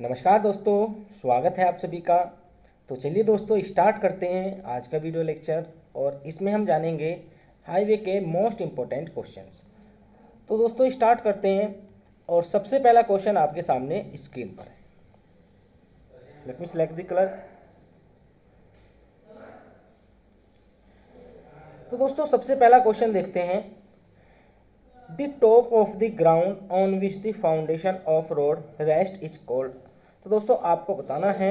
नमस्कार दोस्तों, स्वागत है आप सभी का। तो चलिए दोस्तों स्टार्ट करते हैं आज का वीडियो लेक्चर और इसमें हम जानेंगे हाईवे के मोस्ट इम्पोर्टेंट क्वेश्चंस। तो दोस्तों स्टार्ट करते हैं और सबसे पहला क्वेश्चन आपके सामने स्क्रीन पर है। Let me select the colour. तो दोस्तों सबसे पहला क्वेश्चन देखते हैं। The top of the ground on which the foundation of road rest is called. तो दोस्तों आपको बताना है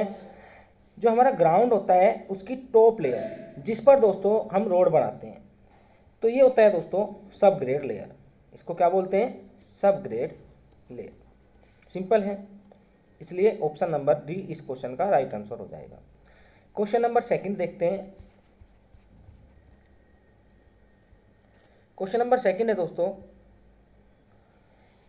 जो हमारा ग्राउंड होता है उसकी टॉप लेयर जिस पर दोस्तों हम रोड बनाते हैं, तो ये होता है दोस्तों सब ग्रेड लेयर। इसको क्या बोलते हैं? सब ग्रेड लेयर। सिंपल है, इसलिए ऑप्शन नंबर डी इस क्वेश्चन का राइट आंसर हो जाएगा। क्वेश्चन नंबर सेकंड देखते हैं। क्वेश्चन नंबर सेकंड है दोस्तों,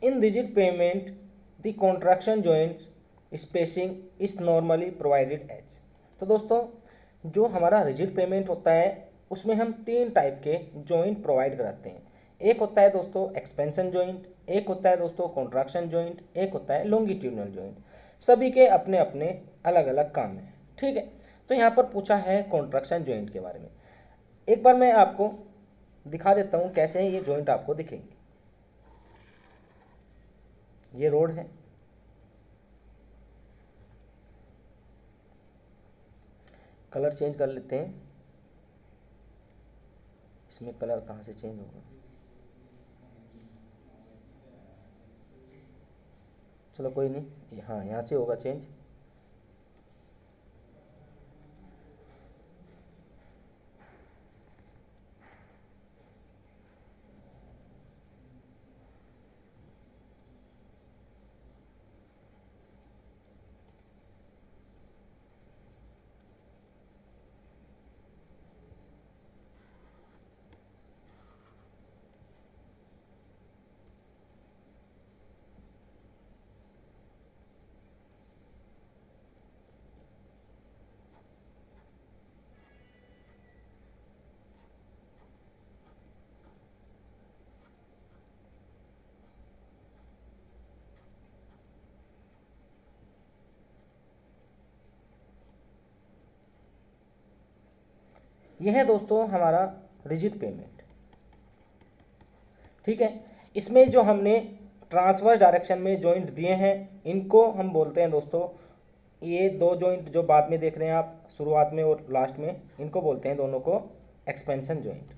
in rigid pavement the contraction joint spacing is normally provided as. तो दोस्तों जो हमारा रिजिड पेमेंट होता है उसमें हम तीन टाइप के जॉइंट प्रोवाइड कराते हैं। एक होता है दोस्तों एक्सपेंशन जॉइंट, एक होता है दोस्तों कॉन्ट्रैक्शन जॉइंट, एक होता है लॉन्गिट्यूडनल जॉइंट। सभी के अपने अपने अलग अलग काम हैं, ठीक है। तो यहाँ पर पूछा है कॉन्ट्रैक्शन जॉइंट के बारे में। एक बार मैं आपको दिखा देता हूँ कैसे ये जॉइंट आपको दिखेंगे। ये रोड है, कलर चेंज कर लेते हैं। इसमें कलर कहाँ से चेंज होगा? चलो कोई नहीं, हाँ यहाँ से होगा चेंज। यह है दोस्तों हमारा रिजिड पेमेंट, ठीक है। इसमें जो हमने ट्रांसवर्स डायरेक्शन में जॉइंट दिए हैं इनको हम बोलते हैं दोस्तों, ये दो जॉइंट जो बाद में देख रहे हैं आप शुरुआत में और लास्ट में, इनको बोलते हैं दोनों को एक्सपेंशन जॉइंट।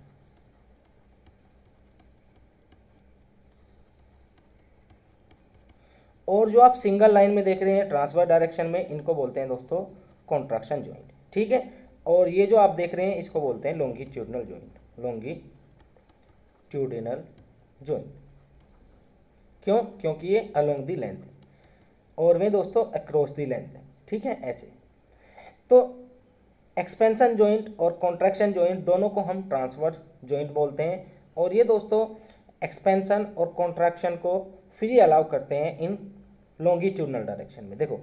और जो आप सिंगल लाइन में देख रहे हैं ट्रांसवर्स डायरेक्शन में, इनको बोलते हैं दोस्तों कॉन्ट्रैक्शन जॉइंट, ठीक है। और ये जो आप देख रहे हैं इसको बोलते हैं लॉन्गिट्यूडनल जॉइंट। लॉन्गिट्यूडिनल जॉइंट क्यों? क्योंकि ये अलोंग दी लेंथ है और में दोस्तों अक्रॉस दी लेंथ है, ठीक है। ऐसे तो एक्सपेंशन जॉइंट और कॉन्ट्रैक्शन जॉइंट दोनों को हम ट्रांसवर्स जॉइंट बोलते हैं। और ये दोस्तों एक्सपेंशन और कॉन्ट्रैक्शन को फ्री अलाउ करते हैं इन लॉन्गिट्यूडनल डायरेक्शन में। देखो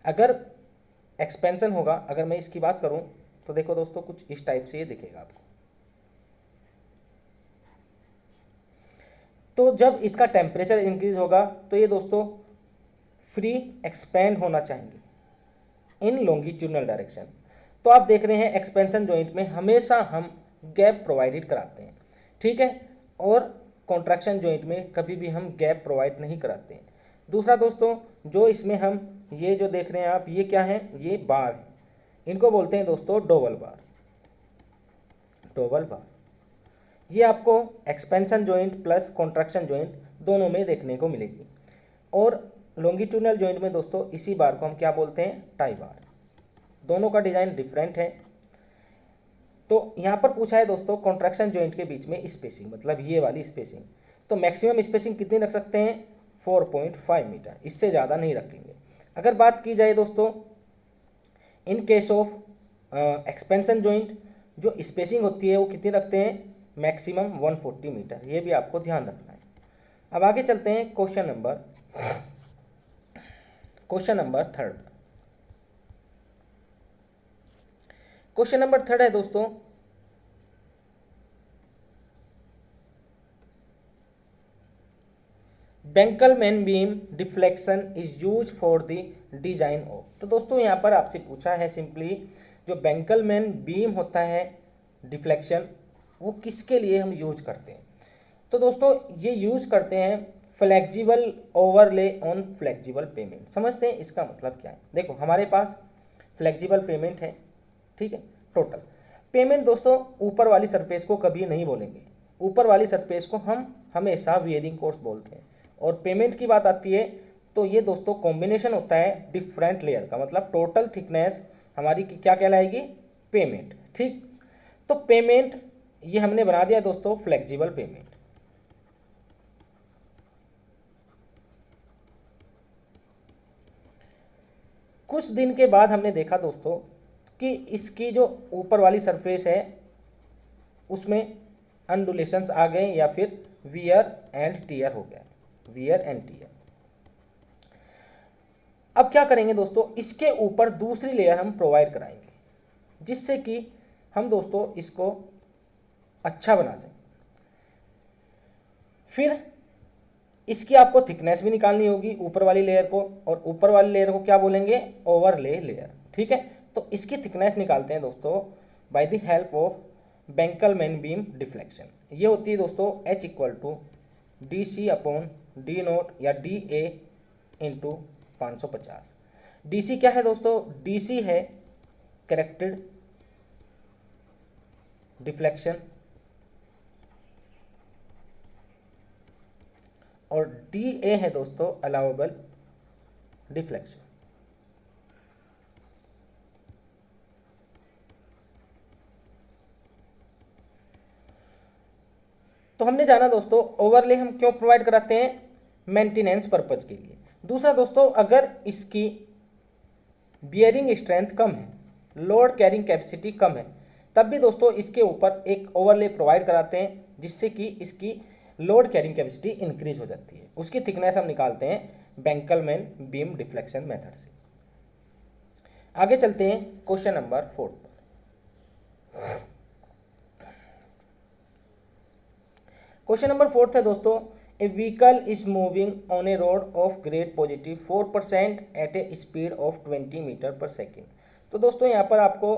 अगर एक्सपेंशन होगा, अगर मैं इसकी बात करूं तो देखो दोस्तों कुछ इस टाइप से ये दिखेगा आपको। तो जब इसका टेम्परेचर इंक्रीज होगा तो ये दोस्तों फ्री एक्सपेंड होना चाहिए इन लॉन्गिट्यूडनल डायरेक्शन। तो आप देख रहे हैं एक्सपेंशन जॉइंट में हमेशा हम गैप प्रोवाइडेड कराते हैं, ठीक है। और कॉन्ट्रैक्शन जॉइंट में कभी भी हम गैप प्रोवाइड नहीं कराते हैं। दूसरा दोस्तों जो इसमें हम ये जो देख रहे हैं आप, ये क्या है? ये बार है, इनको बोलते हैं दोस्तों डोवल बार। डोवल बार ये आपको expansion joint plus contraction joint दोनों में देखने को मिलेगी। और लॉन्गिट्यूडनल जॉइंट में दोस्तों इसी बार को हम क्या बोलते हैं? Tie bar. दोनों का डिज़ाइन डिफरेंट है। तो यहाँ पर पूछा है दोस्तों कॉन्ट्रैक्शन जॉइंट के बीच में स्पेसिंग, मतलब ये वाली स्पेसिंग। तो मैक्सिमम स्पेसिंग कितनी रख सकते हैं? 4.5 मीटर, इससे ज़्यादा नहीं रखेंगे। अगर बात की जाए दोस्तों in case of expansion joint, जो स्पेसिंग होती है वो कितनी रखते हैं? Maximum 140 metre. ये भी आपको ध्यान रखना है। अब आगे चलते हैं question number third. Question number third है दोस्तों, Benkelman beam deflection is used for the design of. तो दोस्तों यहाँ पर आपसे पूछा है सिंपली, जो बेंकलमैन बीम होता है डिफ्लेक्शन, वो किसके लिए हम यूज करते हैं। तो दोस्तों ये यूज करते हैं flexible overlay on flexible pavement. समझते हैं इसका मतलब क्या है। देखो हमारे पास फ्लेक्सिबल पेमेंट है, ठीक है। टोटल पेमेंट दोस्तों ऊपर वाली सरफेस को कभी नहीं बोलेंगे, ऊपर वाली सरफेस को हम हमेशा वेयरिंग कोर्स बोलते हैं। और पेमेंट की बात आती है तो ये दोस्तों कॉम्बिनेशन होता है डिफरेंट लेयर का, मतलब टोटल थिकनेस हमारी क्या कहलाएगी, पेमेंट, ठीक। तो पेमेंट ये हमने बना दिया दोस्तों फ्लेक्सिबल पेमेंट। कुछ दिन के बाद हमने देखा दोस्तों कि इसकी जो ऊपर वाली सरफेस है उसमें अनडुलेशंस आ गए या फिर वियर एंड टीयर हो गया, वियर एंड टीयर। अब क्या करेंगे दोस्तों, इसके ऊपर दूसरी लेयर हम प्रोवाइड कराएंगे जिससे कि हम दोस्तों इसको अच्छा बना सकें। फिर इसकी आपको थिकनेस भी निकालनी होगी ऊपर वाली लेयर को, और ऊपर वाली लेयर को क्या बोलेंगे, ओवरले लेयर, ठीक है। तो इसकी थिकनेस निकालते हैं दोस्तों by the help of Benkelman beam deflection. ये होती है दोस्तों H equal to D C upon D nought या D A into 550। D C क्या है दोस्तों, डी सी है करेक्टेड डिफ्लेक्शन और डी ए है दोस्तों अलाउेबल डिफ्लेक्शन। तो हमने जाना दोस्तों ओवरले हम क्यों प्रोवाइड कराते हैं, मेंटेनेंस पर्पज के लिए। दूसरा दोस्तों अगर इसकी बियरिंग स्ट्रेंथ कम है, लोड कैरिंग कैपेसिटी कम है, तब भी दोस्तों इसके ऊपर एक ओवरले प्रोवाइड कराते हैं जिससे कि इसकी लोड कैरिंग कैपेसिटी इंक्रीज हो जाती है। उसकी थिकनेस हम निकालते हैं बेंकलमैन बीम डिफ्लेक्शन मेथड से। आगे चलते हैं क्वेश्चन नंबर 4 पर। क्वेश्चन नंबर 4 है दोस्तों, a vehicle is moving on a road of grade positive 4% at a speed of 20 metre पर सेकेंड। तो दोस्तों यहाँ पर आपको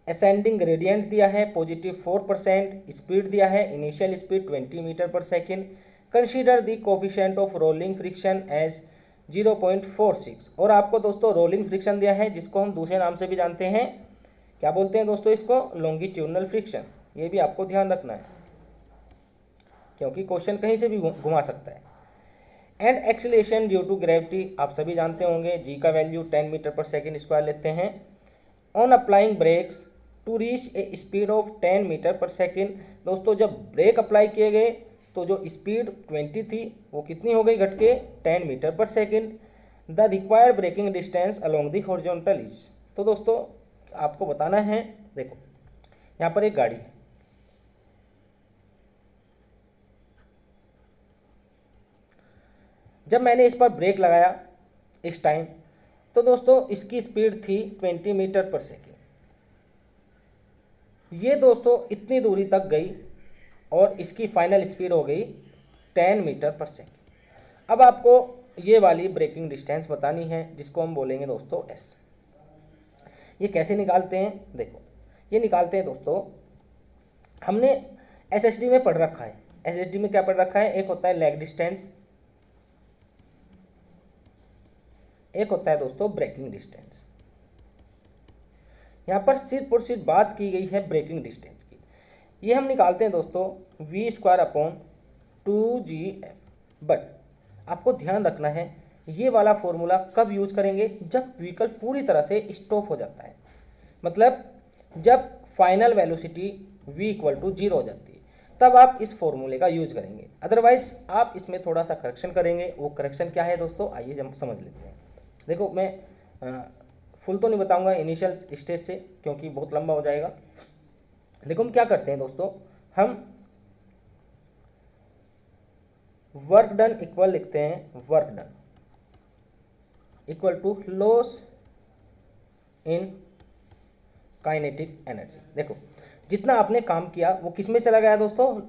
असेंडिंग ग्रेडियंट दिया है, पॉजिटिव 4%, स्पीड दिया है इनिशियल स्पीड 20 मीटर पर second. Consider the coefficient of rolling friction as 0.46। और आपको दोस्तों रोलिंग फ्रिक्शन दिया है जिसको हम दूसरे नाम से भी जानते हैं, क्या बोलते हैं दोस्तों इसको, लॉन्गिट्यूडनल फ्रिक्शन। ये भी आपको ध्यान रखना है क्योंकि क्वेश्चन कहीं से भी घुमा सकता है। And acceleration due to gravity आप सभी जानते होंगे, जी का वैल्यू 10 मीटर पर सेकेंड स्क्वायर लेते हैं। On applying brakes to reach a speed of 10 metre पर सेकेंड। दोस्तों जब ब्रेक अप्लाई किए गए तो जो स्पीड 20 थी वो कितनी हो गई घट के 10 मीटर पर second. The required braking distance along the horizontal is. तो दोस्तों आपको बताना है, देखो यहाँ पर एक गाड़ी है, जब मैंने इस पर ब्रेक लगाया इस टाइम, तो दोस्तों इसकी स्पीड थी 20 मीटर पर सेकेंड। ये दोस्तों इतनी दूरी तक गई और इसकी फाइनल स्पीड हो गई 10 मीटर पर सेकेंड। अब आपको ये वाली ब्रेकिंग डिस्टेंस बतानी है जिसको हम बोलेंगे दोस्तों S। ये कैसे निकालते हैं, देखो ये निकालते हैं दोस्तों, हमने SSD में पढ़ रखा है। SSD में क्या पढ़ रखा है, एक होता है लेग डिस्टेंस, एक होता है दोस्तों ब्रेकिंग डिस्टेंस। यहाँ पर सिर्फ और सिर्फ बात की गई है ब्रेकिंग डिस्टेंस की। ये हम निकालते हैं दोस्तों V² अपॉन 2GF। बट आपको ध्यान रखना है ये वाला फॉर्मूला कब यूज करेंगे, जब व्हीकल पूरी तरह से स्टॉप हो जाता है, मतलब जब फाइनल वेलोसिटी V = 0 हो जाती है, तब आप इस फॉर्मूले का यूज करेंगे। अदरवाइज आप इसमें थोड़ा सा करेक्शन करेंगे। वो करेक्शन क्या है दोस्तों, आइए हम समझ लेते हैं। देखो मैं फुल तो नहीं बताऊंगा इनिशियल स्टेज से क्योंकि बहुत लंबा हो जाएगा। देखो हम क्या करते हैं दोस्तों, हम वर्क डन इक्वल लिखते हैं, work done equal to loss in kinetic energy. देखो जितना आपने काम किया वो किस में चला गया दोस्तों,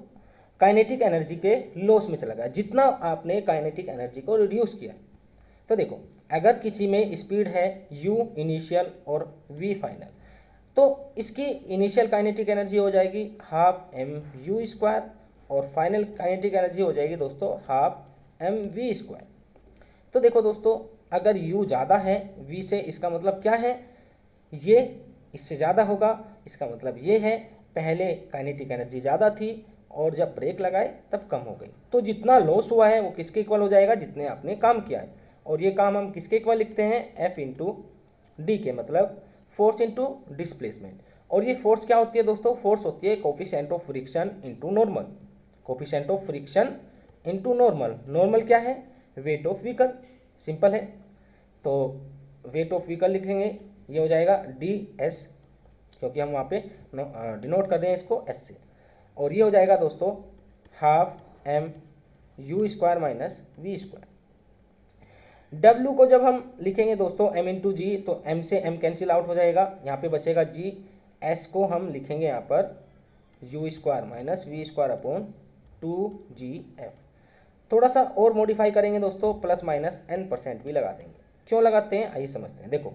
काइनेटिक एनर्जी के लॉस में चला गया, जितना आपने काइनेटिक एनर्जी को रिड्यूस किया। तो देखो, अगर किसी में स्पीड है u इनिशियल और v फाइनल, तो इसकी इनिशियल काइनेटिक एनर्जी हो जाएगी हाफ एम यू स्क्वायर और फाइनल काइनेटिक एनर्जी हो जाएगी दोस्तों हाफ एम वी स्क्वायर। तो देखो दोस्तों, अगर u ज़्यादा है v से, इसका मतलब क्या है, ये इससे ज़्यादा होगा, इसका मतलब ये है पहले काइनेटिक एनर्जी ज़्यादा थी और जब ब्रेक लगाए तब कम हो गई। तो जितना लॉस हुआ है वो किसके इक्वल हो जाएगा, जितने आपने काम किया है। और ये काम हम किसके इक्वल लिखते हैं, F इंटू डी के, मतलब फोर्स इंटू डिस्प्लेसमेंट। और ये फोर्स क्या होती है दोस्तों, फोर्स होती है coefficient of friction into normal, coefficient of friction into normal. Normal क्या है, वेट ऑफ व्हीकल, सिंपल है। तो वेट ऑफ व्हीकल लिखेंगे, ये हो जाएगा डी एस, क्योंकि हम वहाँ पे डिनोट कर रहे हैं इसको एस से। और ये हो जाएगा दोस्तों half m u square minus v square. W को जब हम लिखेंगे दोस्तों m इंटू जी, तो m से m कैंसिल आउट हो जाएगा, यहाँ पे बचेगा g। s को हम लिखेंगे यहाँ पर u square minus v square upon 2gf। थोड़ा सा और मॉडिफाई करेंगे दोस्तों, प्लस माइनस n% भी लगा देंगे। क्यों लगाते हैं आइए समझते हैं। देखो,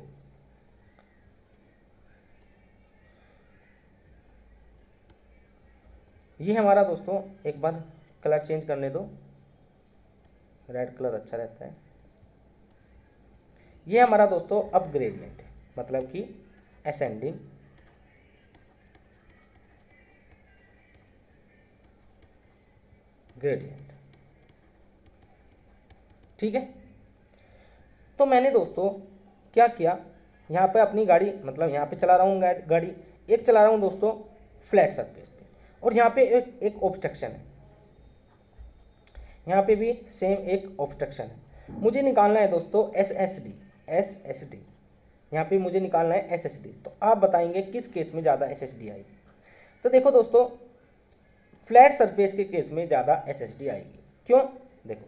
ये हमारा दोस्तों, एक बार कलर चेंज करने दो, रेड कलर अच्छा रहता है। ये हमारा दोस्तों अब ग्रेडियंट है, मतलब कि असेंडिंग ग्रेडियंट, ठीक है। तो मैंने दोस्तों क्या किया, यहाँ पे अपनी गाड़ी, मतलब यहाँ पे चला रहा हूँ गाड़ी, एक चला रहा हूँ दोस्तों फ्लैट सरफेस पे, और यहाँ पे एक ऑब्स्ट्रक्शन है, यहाँ पे भी सेम एक ऑब्स्ट्रक्शन है। मुझे निकालना है दोस्तों एस एस डी, यहाँ पे मुझे निकालना है एस एस डी। तो आप बताएंगे किस केस में ज़्यादा एस एस डी आएगी। तो देखो दोस्तों, फ्लैट सरफेस के केस में ज़्यादा एस एस डी आएगी। क्यों, देखो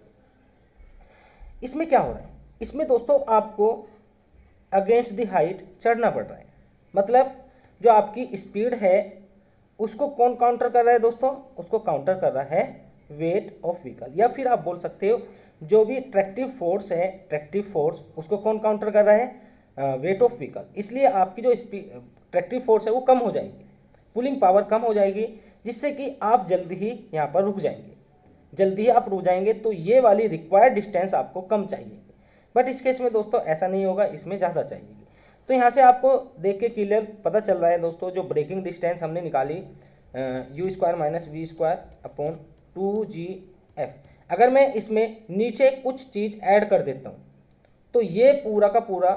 इसमें क्या हो रहा है, इसमें दोस्तों आपको अगेंस्ट द हाइट चढ़ना पड़ रहा है, मतलब जो आपकी स्पीड है उसको कौन काउंटर कर रहा है दोस्तों, उसको काउंटर कर रहा है वेट ऑफ व्हीकल, या फिर आप बोल सकते हो जो भी ट्रैक्टिव फोर्स है, ट्रैक्टिव फोर्स उसको कौन काउंटर कर रहा है, वेट ऑफ व्हीकल। इसलिए आपकी जो ट्रैक्टिव फोर्स है वो कम हो जाएगी, पुलिंग पावर कम हो जाएगी, जिससे कि आप जल्दी ही यहाँ पर रुक जाएंगे। जल्दी ही आप रुक जाएंगे तो ये वाली रिक्वायर्ड डिस्टेंस आपको कम चाहिए, बट इस केस में दोस्तों ऐसा नहीं होगा, इसमें ज़्यादा चाहिएगी। तो यहाँ से आपको देख के क्लियर पता चल रहा है दोस्तों, जो ब्रेकिंग डिस्टेंस हमने निकाली u square minus v square upon 2gf, अगर मैं इसमें नीचे कुछ चीज़ ऐड कर देता हूँ तो ये पूरा का पूरा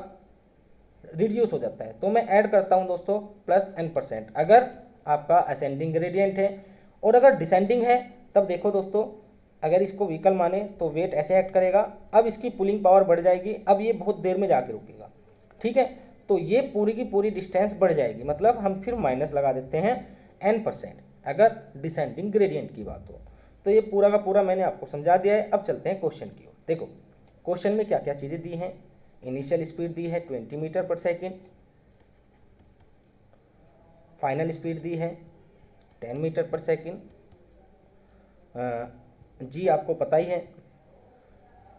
रिड्यूस हो जाता है। तो मैं ऐड करता हूँ दोस्तों प्लस n%, अगर आपका असेंडिंग ग्रेडियंट है। और अगर डिसेंडिंग है तब देखो दोस्तों, अगर इसको व्हीकल माने तो वेट ऐसे एक्ट करेगा, अब इसकी पुलिंग पावर बढ़ जाएगी, अब ये बहुत देर में जाके रुकेगा, ठीक है। तो ये पूरी की पूरी डिस्टेंस बढ़ जाएगी, मतलब हम फिर माइनस लगा देते हैं n%, अगर डिसेंडिंग ग्रेडियंट की बात हो। तो ये पूरा का पूरा मैंने आपको समझा दिया है। अब चलते हैं क्वेश्चन की ओर। देखो क्वेश्चन में क्या क्या चीज़ें दी हैं, इनिशियल स्पीड दी है 20 मीटर पर सेकेंड, फाइनल स्पीड दी है 10 मीटर पर सेकेंड, जी आपको पता ही है,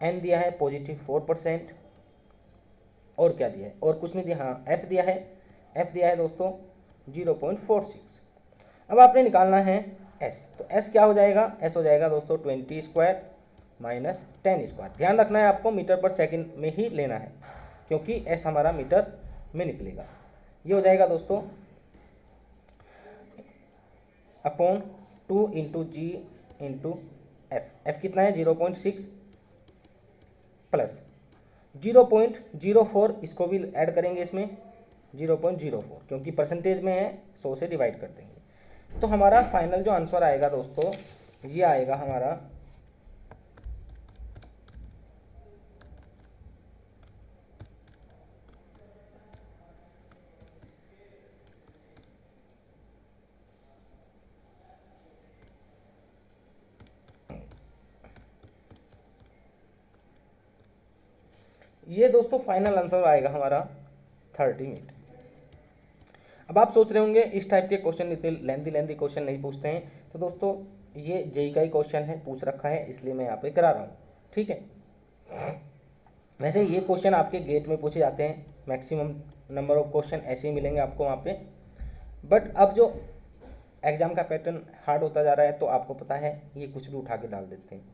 एन दिया है पॉजिटिव 4%, और क्या दिया है, और कुछ नहीं दिया, हाँ एफ दिया है, एफ दिया है दोस्तों 0.46। अब आपने निकालना है एस, तो एस क्या हो जाएगा, एस हो जाएगा दोस्तों 20 स्क्वायर माइनस 10 स्क्वायर। ध्यान रखना है आपको मीटर पर सेकंड में ही लेना है, क्योंकि एस हमारा मीटर में निकलेगा। ये हो जाएगा दोस्तों अपॉन 2 इंटू जी इंटू एफ, एफ कितना है 0.6 प्लस 0.04, इसको भी ऐड करेंगे इसमें 0.04, क्योंकि परसेंटेज में है 100 से डिवाइड कर देंगे। तो हमारा फाइनल जो आंसर आएगा दोस्तों, ये आएगा हमारा ये दोस्तों फाइनल आंसर आएगा हमारा 30 मीटर। अब आप सोच रहे होंगे इस टाइप के क्वेश्चन इतने लेंदी क्वेश्चन नहीं पूछते हैं, तो दोस्तों ये जेई का ही क्वेश्चन है, पूछ रखा है, इसलिए मैं यहाँ पे करा रहा हूँ। ठीक है, वैसे ये क्वेश्चन आपके गेट में पूछे जाते हैं, मैक्सिमम नंबर ऑफ क्वेश्चन ऐसे ही मिलेंगे आपको वहाँ पे। बट अब जो एग्ज़ाम का पैटर्न हार्ड होता जा रहा है, तो आपको पता है ये कुछ भी उठा के डाल देते हैं।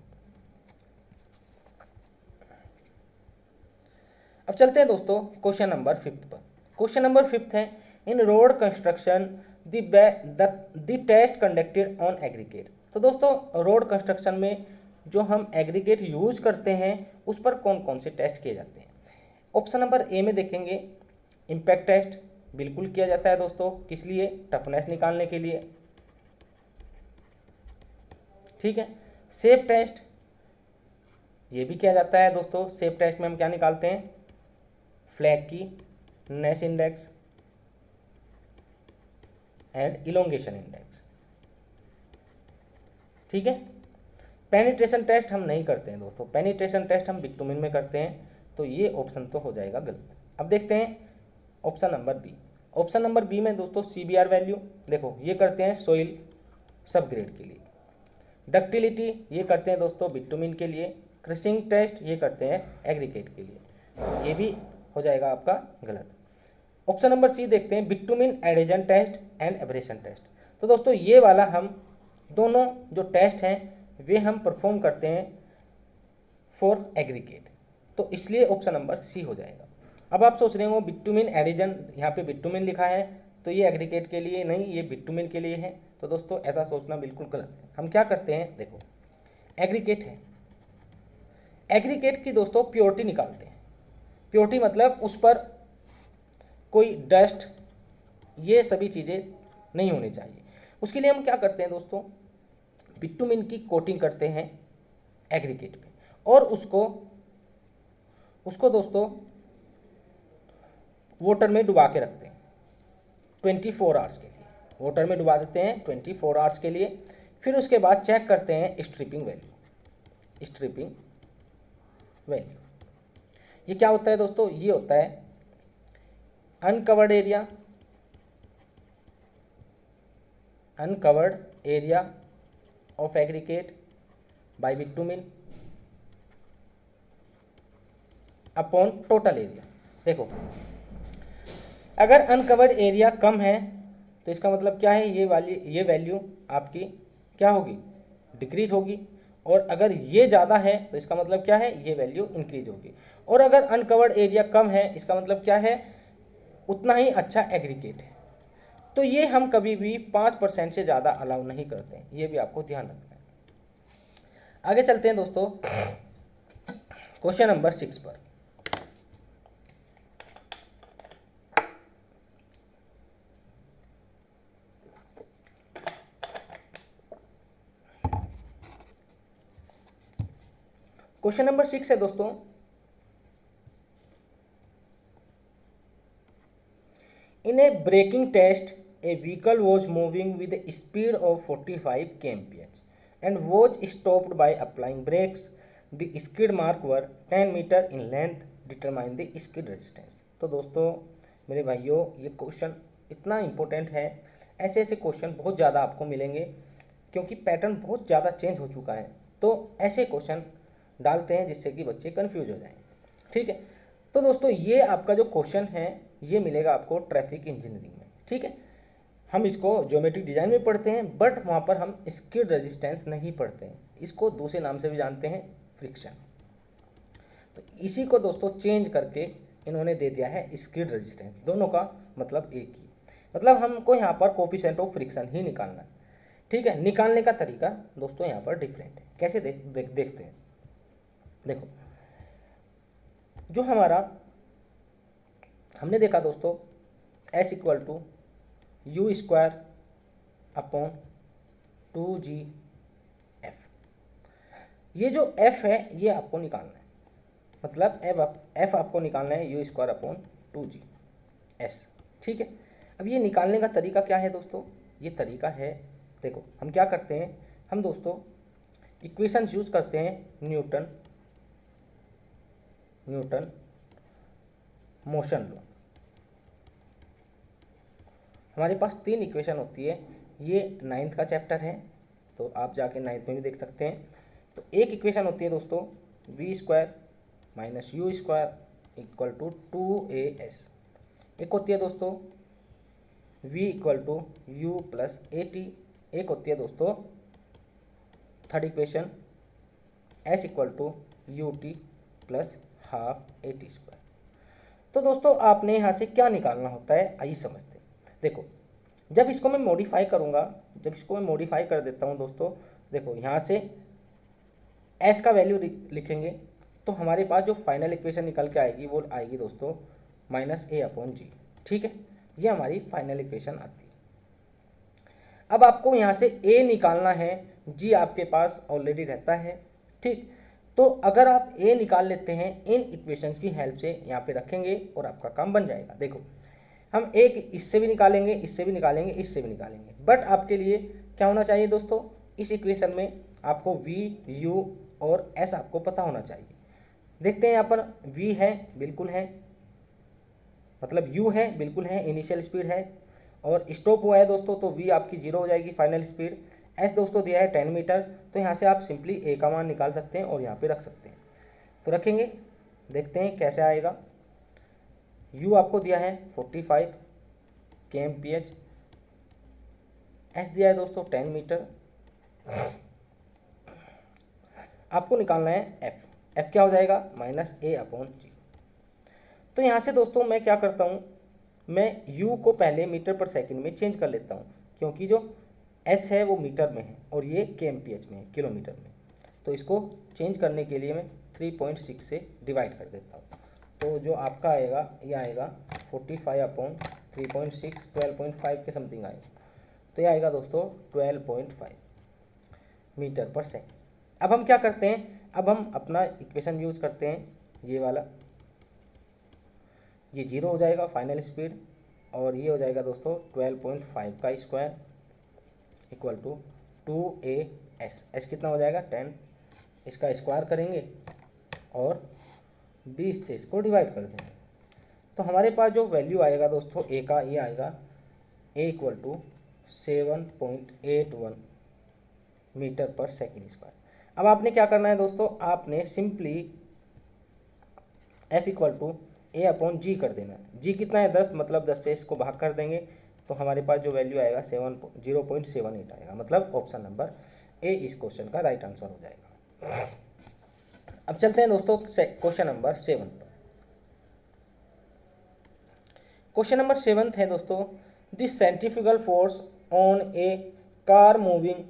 अब चलते हैं दोस्तों क्वेश्चन नंबर 5 पर। क्वेश्चन नंबर 5 है, in road construction the test conducted on aggregate. तो दोस्तों रोड कंस्ट्रक्शन में जो हम एग्रीगेट यूज करते हैं उस पर कौन कौन से टेस्ट किए जाते हैं। ऑप्शन नंबर ए में देखेंगे, इम्पैक्ट टेस्ट बिल्कुल किया जाता है दोस्तों, किस लिए, टफनेस निकालने के लिए। ठीक है, सेफ टेस्ट ये भी किया जाता है दोस्तों। सेफ टेस्ट में हम क्या निकालते हैं, फ्लैग की, नेस इंडेक्स एंड इलोंगेशन इंडेक्स। ठीक है, पेनिट्रेशन टेस्ट हम नहीं करते हैं दोस्तों, पेनिट्रेशन टेस्ट हम बिटुमिन में करते हैं, तो ये ऑप्शन तो हो जाएगा गलत। अब देखते हैं option number b. Option number b में दोस्तों CBR वैल्यू, देखो ये करते हैं सोइल सब ग्रेड के लिए। डक्टिलिटी ये करते हैं दोस्तों बिटुमिन के लिए। क्रशिंग टेस्ट ये करते हैं एग्रीगेट के लिए, ये भी हो जाएगा आपका गलत। ऑप्शन नंबर सी देखते हैं, bitumen adhesion test and abrasion test. तो दोस्तों ये वाला हम दोनों जो टेस्ट हैं वे हम परफॉर्म करते हैं फॉर एग्रीगेट, तो इसलिए ऑप्शन नंबर सी हो जाएगा। अब आप सोच रहे हो बिटुमिन एडिजन, यहाँ पे बिटुमिन लिखा है तो ये एग्रीगेट के लिए नहीं, ये बिटुमिन के लिए है। तो दोस्तों ऐसा सोचना बिल्कुल गलत है। हम क्या करते हैं, देखो एग्रीगेट है, एग्रीगेट की दोस्तों प्योरिटी निकालते हैं। प्योरिटी मतलब उस पर कोई डस्ट ये सभी चीज़ें नहीं होनी चाहिए। उसके लिए हम क्या करते हैं दोस्तों, बिटुमिन की कोटिंग करते हैं एग्रीगेट पे और उसको दोस्तों वाटर में डुबा के रखते हैं 24 आवर्स के लिए। वाटर में डुबा देते हैं 24 आवर्स के लिए। फिर उसके बाद चेक करते हैं स्ट्रिपिंग वैल्यू। स्ट्रिपिंग वैल्यू ये क्या होता है दोस्तों, ये होता है uncovered area of aggregate by bitumen upon total area. देखो अगर अनकवर्ड एरिया कम है तो इसका मतलब क्या है, ये वैल्यू आपकी क्या होगी, डिक्रीज होगी। और अगर ये ज़्यादा है तो इसका मतलब क्या है, ये वैल्यू इंक्रीज होगी। और अगर अनकवर्ड एरिया कम है इसका मतलब क्या है, उतना ही अच्छा एग्रीगेट है। तो ये हम कभी भी 5% से ज़्यादा अलाउ नहीं करते हैं, ये भी आपको ध्यान रखना है। आगे चलते हैं दोस्तों क्वेश्चन नंबर 6 पर। क्वेश्चन नंबर 6 है दोस्तों, in a braking test a vehicle was moving with a speed of 45 kmph and was stopped by applying brakes. The skid mark were 10 metre in length, determine the skid resistance. तो दोस्तों मेरे भाइयों ये question इतना important है, ऐसे ऐसे question बहुत ज़्यादा आपको मिलेंगे क्योंकि पैटर्न बहुत ज़्यादा चेंज हो चुका है। तो ऐसे क्वेश्चन डालते हैं जिससे कि बच्चे कंफ्यूज हो जाएं। ठीक है, तो दोस्तों ये आपका जो क्वेश्चन है ये मिलेगा आपको ट्रैफिक इंजीनियरिंग में। ठीक है, हम इसको ज्योमेट्रिक डिज़ाइन में पढ़ते हैं बट वहाँ पर हम स्किड रेजिस्टेंस नहीं पढ़ते हैं, इसको दूसरे नाम से भी जानते हैं फ्रिक्शन। तो इसी को दोस्तों चेंज करके इन्होंने दे दिया है स्किड रेजिस्टेंस, दोनों का मतलब एक ही, मतलब हमको यहाँ पर कोफिशिएंट ऑफ फ्रिक्शन ही निकालना है। ठीक है, निकालने का तरीका दोस्तों यहाँ पर डिफरेंट है, कैसे देखते हैं। देखो जो हमारा हमने देखा दोस्तों S equal to u square upon 2GF। ये जो F है ये आपको निकालना है, मतलब F आपको निकालना है यू स्क्वायर अपॉन 2GS। ठीक है, अब ये निकालने का तरीका क्या है दोस्तों, ये तरीका है, देखो हम क्या करते हैं, हम दोस्तों इक्वेशन यूज करते हैं न्यूटन मोशन लॉ। हमारे पास 3 इक्वेशन होती है, ये 9th का चैप्टर है, तो आप जाके 9th में भी देख सकते हैं। तो एक इक्वेशन होती है दोस्तों v² minus u² equal to 2as। एक होती है दोस्तों v equal to u plus at। एक होती है दोस्तों third equation s equal to ut plus half at²। तो दोस्तों आपने यहाँ से क्या निकालना होता है आइए समझते हैं। देखो जब इसको मैं मॉडिफाई करूँगा, जब इसको मैं मॉडिफाई कर देता हूँ दोस्तों, देखो यहाँ से s का वैल्यू लिखेंगे तो हमारे पास जो फाइनल इक्वेशन निकल के आएगी वो आएगी दोस्तों -a/g। ठीक है, ये हमारी फाइनल इक्वेशन आती है। अब आपको यहाँ से a निकालना है, g आपके पास ऑलरेडी रहता है। ठीक, तो अगर आप a निकाल लेते हैं इन इक्वेशंस की हेल्प से यहाँ पे रखेंगे और आपका काम बन जाएगा। देखो हम एक इससे भी निकालेंगे, इससे भी निकालेंगे, इससे भी निकालेंगे, बट आपके लिए क्या होना चाहिए दोस्तों, इस इक्वेशन में आपको v, u और s आपको पता होना चाहिए। देखते हैं यहाँ पर v है, बिल्कुल है, मतलब u है, बिल्कुल है, इनिशियल स्पीड है, और स्टॉप हुआ है दोस्तों तो v आपकी 0 हो जाएगी फाइनल स्पीड। s दोस्तों दिया है 10 मीटर, तो यहाँ से आप सिंपली a का मान निकाल सकते हैं और यहाँ पे रख सकते हैं। तो रखेंगे, देखते हैं कैसे आएगा। u आपको दिया है 45 kmph, s दिया है दोस्तों 10 मीटर। आपको निकालना है f क्या हो जाएगा -a/g। तो यहाँ से दोस्तों मैं क्या करता हूँ, मैं u को पहले मीटर पर सेकंड में चेंज कर लेता हूँ, क्योंकि जो s है वो मीटर में है और ये kmph में है, किलोमीटर में। तो इसको चेंज करने के लिए मैं 3.6 से डिवाइड कर देता हूँ। तो जो आपका आएगा ये आएगा 45/3.6, 12.5 के समथिंग आएगा। तो ये आएगा दोस्तों 12.5 मीटर पर सेकंड। अब हम क्या करते हैं, अब हम अपना इक्वेशन यूज करते हैं, ये वाला, ये 0 हो जाएगा फाइनल स्पीड, और ये हो जाएगा दोस्तों 12.5 का square equal to 2as। s कितना हो जाएगा 10, इसका स्क्वायर करेंगे और 20 से इसको डिवाइड कर देंगे। तो हमारे पास जो वैल्यू आएगा दोस्तों a का, ये आएगा a इक्वल टू 7.81 मीटर पर सेकेंड स्क्वायर। अब आपने क्या करना है दोस्तों, आपने simply f equal to a/g कर देना है। g कितना है 10, मतलब 10 से इसको भाग कर देंगे तो हमारे पास जो वैल्यू आएगा 0.78 आएगा, मतलब ऑप्शन नंबर ए इस क्वेश्चन का राइट आंसर हो जाएगा। अब चलते हैं दोस्तों क्वेश्चन नंबर 7 पर। क्वेश्चन नंबर 7 है दोस्तों, the centrifugal force on a car moving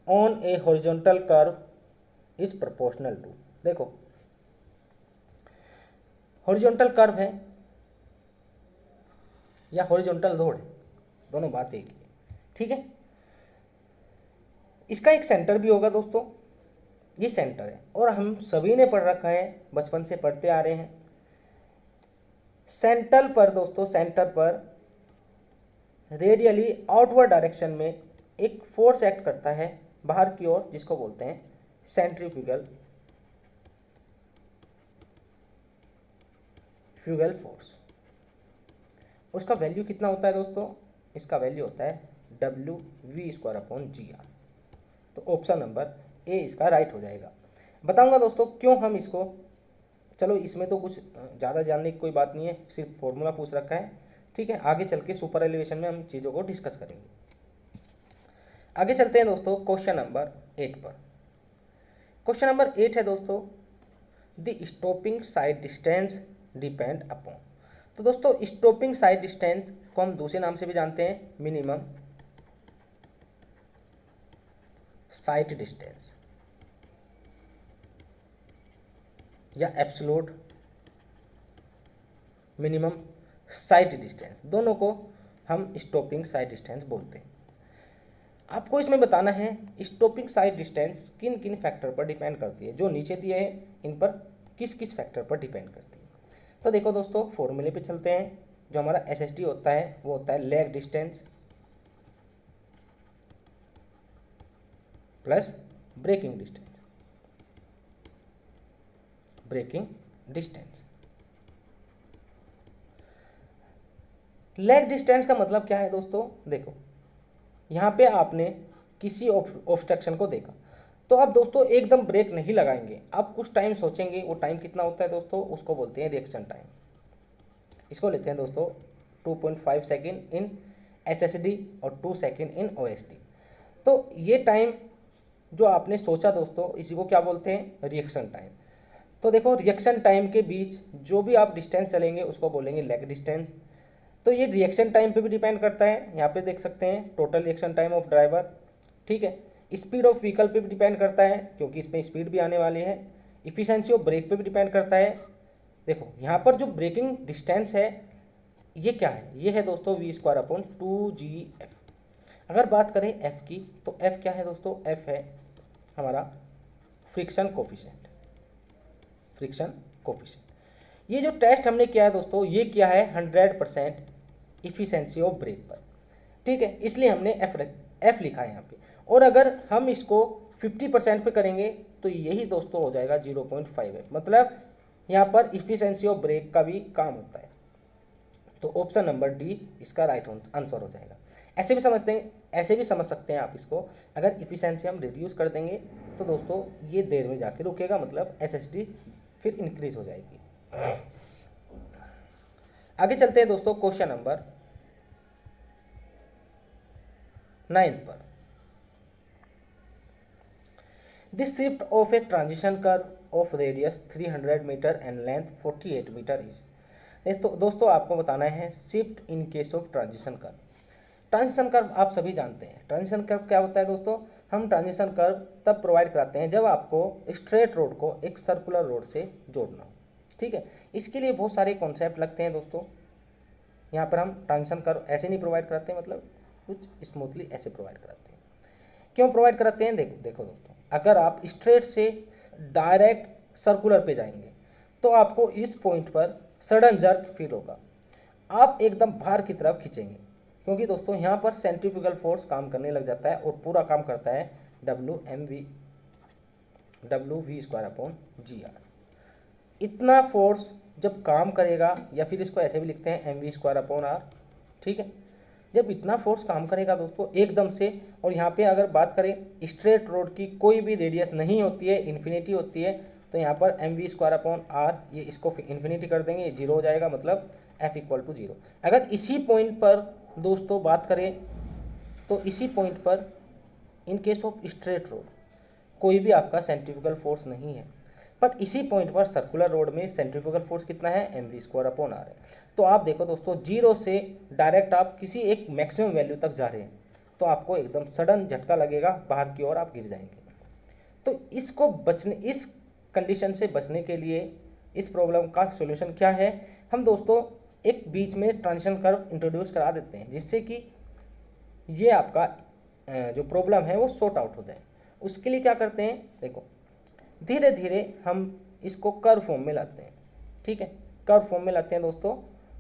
on a horizontal curve is proportional to. देखो हॉरिजॉन्टल कर्व है या हॉरिजॉन्टल रोड है, दोनों बात एक ही है। ठीक है, इसका एक सेंटर भी होगा दोस्तों, ये सेंटर है और हम सभी ने पढ़ रखा है, बचपन से पढ़ते आ रहे हैं। सेंटर पर दोस्तों, सेंटर पर रेडियली आउटवर्ड डायरेक्शन में एक फोर्स एक्ट करता है बाहर की ओर, जिसको बोलते हैं सेंट्रीफ्यूगल फोर्स। उसका वैल्यू कितना होता है दोस्तों, इसका वैल्यू होता है WV²/GR। तो ऑप्शन नंबर ए इसका राइट हो जाएगा। बताऊंगा दोस्तों क्यों हम इसको, चलो इसमें तो कुछ ज़्यादा जानने की कोई बात नहीं है, सिर्फ फॉर्मूला पूछ रखा है। ठीक है, आगे चल के सुपर एलिवेशन में हम चीज़ों को डिस्कस करेंगे। आगे चलते हैं दोस्तों क्वेश्चन नंबर 8 पर। क्वेश्चन नंबर 8 है दोस्तों, the stopping sight distance depend upon. तो दोस्तों स्टॉपिंग साइड डिस्टेंस को हम दूसरे नाम से भी जानते हैं, मिनिमम साइट डिस्टेंस या एब्सोल्यूट मिनिमम साइट डिस्टेंस, दोनों को हम स्टॉपिंग साइड डिस्टेंस बोलते हैं। आपको इसमें बताना है स्टॉपिंग साइड डिस्टेंस किन किन फैक्टर पर डिपेंड करती है, जो नीचे दिए हैं इन पर किस किस फैक्टर पर डिपेंड करती है। तो देखो दोस्तों फॉर्मूले पे चलते हैं। जो हमारा SSD होता है वो होता है lag distance plus braking distance. Lag distance का मतलब क्या है दोस्तों, देखो यहाँ पे आपने किसी ऑब्स्ट्रक्शन को देखा। तो आप दोस्तों एकदम ब्रेक नहीं लगाएंगे, आप कुछ टाइम सोचेंगे। वो टाइम कितना होता है दोस्तों, उसको बोलते हैं रिएक्शन टाइम। इसको लेते हैं दोस्तों 2.5 सेकेंड इन SSD और 2 सेकेंड इन OSD। तो ये टाइम जो आपने सोचा दोस्तों, इसी को क्या बोलते हैं, रिएक्शन टाइम। तो देखो रिएक्शन टाइम के बीच जो भी आप डिस्टेंस चलेंगे उसको बोलेंगे लैग डिस्टेंस। तो ये रिएक्शन टाइम पे भी डिपेंड करता है, यहाँ पे देख सकते हैं total reaction time of driver, ठीक है। स्पीड ऑफ व्हीकल पे भी डिपेंड करता है, क्योंकि इसमें स्पीड भी आने वाली है। इफिशिएंसी ऑफ ब्रेक पे भी डिपेंड करता है। देखो यहाँ पर जो ब्रेकिंग डिस्टेंस है ये क्या है, ये है दोस्तों V²/2GF। अगर बात करें F की, तो F क्या है दोस्तों, F है हमारा फ्रिक्शन कोफिशिएंट। फ्रिक्शन कोफिशिएंट ये जो टेस्ट हमने किया है दोस्तों, ये किया है 100% इफिशिएंसी ऑफ ब्रेक पर, ठीक है, इसलिए हमने F लिखा है यहाँ पे। और अगर हम इसको 50% पे करेंगे तो यही दोस्तों हो जाएगा 0.5F। मतलब यहाँ पर इफिशिएंसी ऑफ ब्रेक का भी काम होता है। तो ऑप्शन नंबर डी इसका राइट आंसर हो जाएगा। ऐसे भी समझ सकते हैं आप इसको, अगर इफिशिएंसी हम रिड्यूस कर देंगे तो दोस्तों ये देर में जाके रुकेगा, मतलब SSD फिर इंक्रीज हो जाएगी। आगे चलते हैं दोस्तों क्वेश्चन नंबर 9 पर। This shift of a transition curve of radius 300 metre and length 48 metre is. दोस्तों आपको बताना है shift in case of transition curve. Transition curve आप सभी जानते हैं। ट्रांजिशन कर्व क्या होता है दोस्तों, हम ट्रांजिशन कर्व तब प्रोवाइड कराते हैं जब आपको स्ट्रेट रोड को एक सर्कुलर रोड से जोड़ना हो, ठीक है। इसके लिए बहुत सारे कॉन्सेप्ट लगते हैं दोस्तों। यहाँ पर हम ट्रांजिशन कर्व ऐसे नहीं प्रोवाइड कराते हैं, मतलब कुछ स्मूथली ऐसे प्रोवाइड कराते हैं। क्यों प्रोवाइड कराते हैं, देखो दोस्तों, अगर आप स्ट्रेट से डायरेक्ट सर्कुलर पे जाएंगे तो आपको इस पॉइंट पर सडन जर्क फील होगा, आप एकदम बाहर की तरफ खींचेंगे, क्योंकि दोस्तों यहाँ पर सेंट्रीफ्यूगल फोर्स काम करने लग जाता है और पूरा काम करता है WV²/GR। इतना फोर्स जब काम करेगा, या फिर इसको ऐसे भी लिखते हैं MV²/R, ठीक है। जब इतना फोर्स काम करेगा दोस्तों एकदम से, और यहाँ पे अगर बात करें स्ट्रेट रोड की कोई भी रेडियस नहीं होती है, इन्फिनिटी होती है, तो यहाँ पर MV²/R ये इसको इन्फिनिटी कर देंगे, ये 0 हो जाएगा, मतलब F=0। अगर इसी पॉइंट पर दोस्तों बात करें तो इसी पॉइंट पर इन केस ऑफ स्ट्रेट रोड कोई भी आपका सेंट्रीफ्यूगल फोर्स नहीं है, बट इसी पॉइंट पर सर्कुलर रोड में सेंट्रीफ्यूगल फोर्स कितना है, MV²/R है। तो आप देखो दोस्तों 0 से डायरेक्ट आप किसी एक मैक्सिमम वैल्यू तक जा रहे हैं तो आपको एकदम सडन झटका लगेगा, बाहर की ओर आप गिर जाएंगे। तो इस कंडीशन से बचने के लिए इस प्रॉब्लम का सॉल्यूशन क्या है, हम दोस्तों एक बीच में ट्रांजिशन कर्व इंट्रोड्यूस करा देते हैं, जिससे कि ये आपका जो प्रॉब्लम है वो सॉर्ट आउट हो जाए। उसके लिए क्या करते हैं, देखो धीरे धीरे हम इसको कर्व फॉर्म में लाते हैं, ठीक है, कर्व फॉर्म में लाते हैं दोस्तों।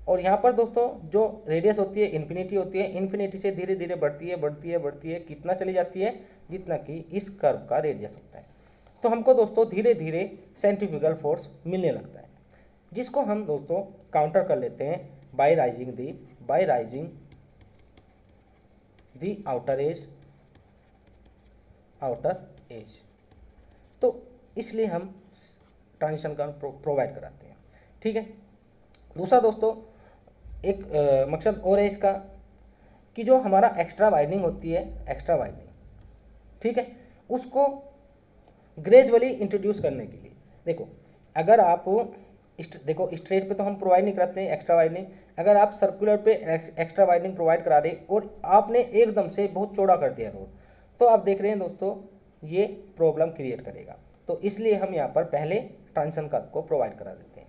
और यहाँ पर दोस्तों जो रेडियस होती है इन्फिनिटी होती है, इन्फिनिटी से धीरे धीरे बढ़ती है, कितना चली जाती है, जितना कि इस कर्व का रेडियस होता है। तो हमको दोस्तों धीरे धीरे सेंट्रीफ्यूगल फोर्स मिलने लगता है, जिसको हम दोस्तों काउंटर कर लेते हैं bye rising the outer as. तो इसलिए हम ट्रांजिशन कर्व प्रोवाइड कराते हैं, ठीक है। दूसरा दोस्तों एक मकसद और है इसका कि जो हमारा एक्स्ट्रा वाइडनिंग होती है, ठीक है, उसको ग्रेजुअली इंट्रोड्यूस करने के लिए, देखो अगर आप देखो स्ट्रेट पे तो हम प्रोवाइड नहीं कराते हैं एक्स्ट्रा वाइडनिंग, अगर आप सर्कुलर पे एक्स्ट्रा वाइडनिंग प्रोवाइड करा रहे और आपने एकदम से बहुत चौड़ा कर दिया रोड, तो आप देख रहे हैं दोस्तों ये प्रॉब्लम क्रिएट करेगा। तो इसलिए हम यहाँ पर पहले ट्रांजिशन कर्व को प्रोवाइड करा देते हैं।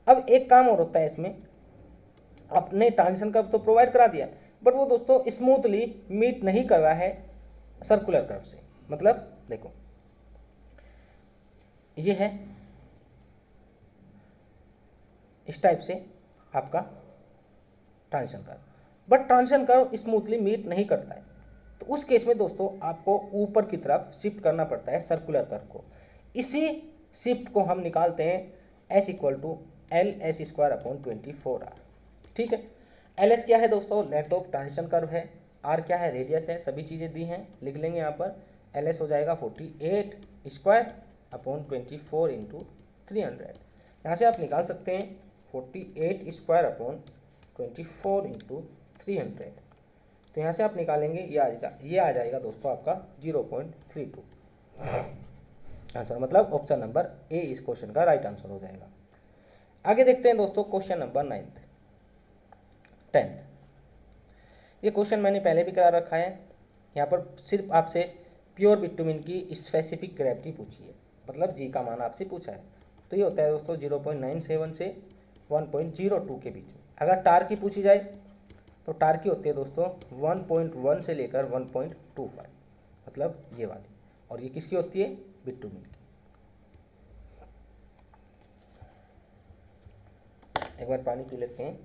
अब एक काम और होता है इसमें, अपने ट्रांजिशन कर्व तो प्रोवाइड करा दिया, बट वो दोस्तों स्मूथली मीट नहीं कर रहा है सर्कुलर कर्व से। मतलब देखो ये है इस टाइप से आपका transition curve, but transition curve smoothly meet नहीं करता है, तो उस केस में दोस्तों आपको ऊपर की तरफ शिफ्ट करना पड़ता है सर्कुलर कर्व को। इसी शिफ्ट को हम निकालते हैं S=LS²/24R, ठीक है। LS क्या है दोस्तों, लेंथ ऑफ ट्रांजिशन कर्व है, आर क्या है, रेडियस है, सभी चीज़ें दी हैं, लिख लेंगे यहाँ पर। एल एस हो जाएगा 48 स्क्वायर अपॉन 24 इंटू 300। यहाँ से आप निकाल सकते हैं 48 स्क्वायर अपॉन 24 इंटू 300। तो यहाँ से आप निकालेंगे, ये आ जाएगा दोस्तों आपका 0.32 आंसर, मतलब ऑप्शन नंबर ए इस क्वेश्चन का राइट आंसर हो जाएगा। आगे देखते हैं दोस्तों क्वेश्चन नंबर 10th। ये क्वेश्चन मैंने पहले भी करा रखा है। यहाँ पर सिर्फ आपसे प्योर बिटुमिन की स्पेसिफिक ग्रेविटी पूछी है, मतलब जी का मान आपसे पूछा है। तो ये होता है दोस्तों 0.97 से 1.02 के बीच में। अगर टार की पूछी जाए तो टार की होती है दोस्तों 1.1 से लेकर 1.25, मतलब ये वाली। और ये किसकी होती है, बिटुमिन की। एक बार पानी पी लेते हैं।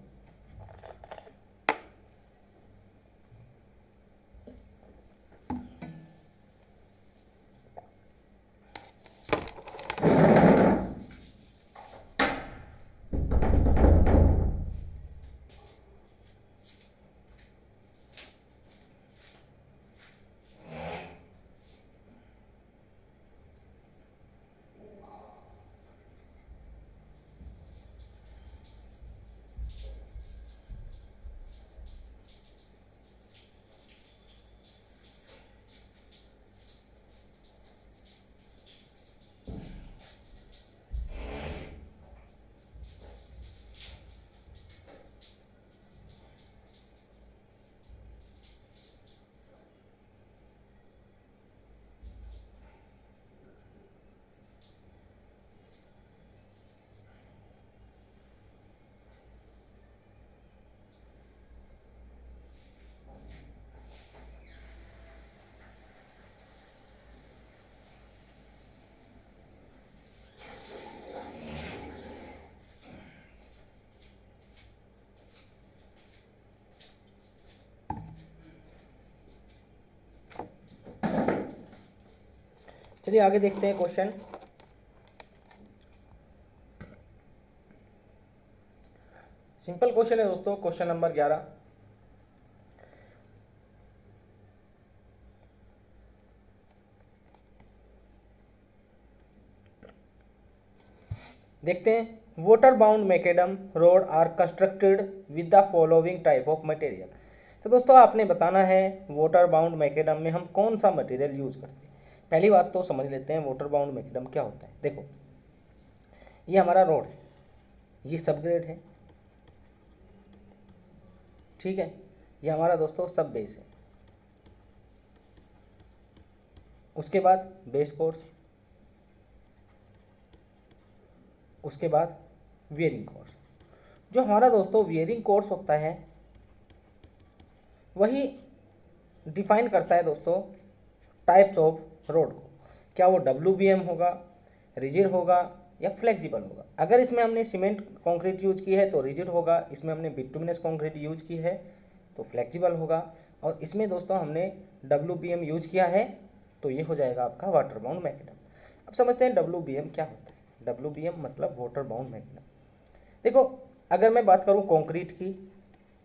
चलिए आगे देखते हैं क्वेश्चन। सिंपल क्वेश्चन है दोस्तों, क्वेश्चन नंबर 11। देखते हैं, water bound macadam road are constructed with the following type of material. तो दोस्तों आपने बताना है वाटर बाउंड मैकेडम में हम कौन सा मटेरियल यूज करते हैं। पहली बात तो समझ लेते हैं वाटर बाउंड मैकेडम क्या होता है। देखो, ये हमारा रोड है, ये सब ग्रेड है, ठीक है। ये हमारा दोस्तों सब बेस है। उसके बाद बेस कोर्स, उसके बाद वियरिंग कोर्स। जो हमारा दोस्तों वियरिंग कोर्स होता है वही डिफाइन करता है दोस्तों टाइप्स ऑफ रोड को। क्या वो WBM होगा, रिजिड होगा या फ्लेक्सिबल होगा। अगर इसमें हमने सीमेंट कंक्रीट यूज की है तो रिजिड होगा, इसमें हमने बिटुमिनस कंक्रीट यूज की है तो फ्लेक्सिबल होगा, और इसमें दोस्तों हमने WBM यूज किया है तो ये हो जाएगा आपका वाटर बाउंड मैकेडम। अब समझते हैं WBM क्या होता है। WBM मतलब वाटर बाउंड मैकेडम। देखो, अगर मैं बात करूँ कंक्रीट की,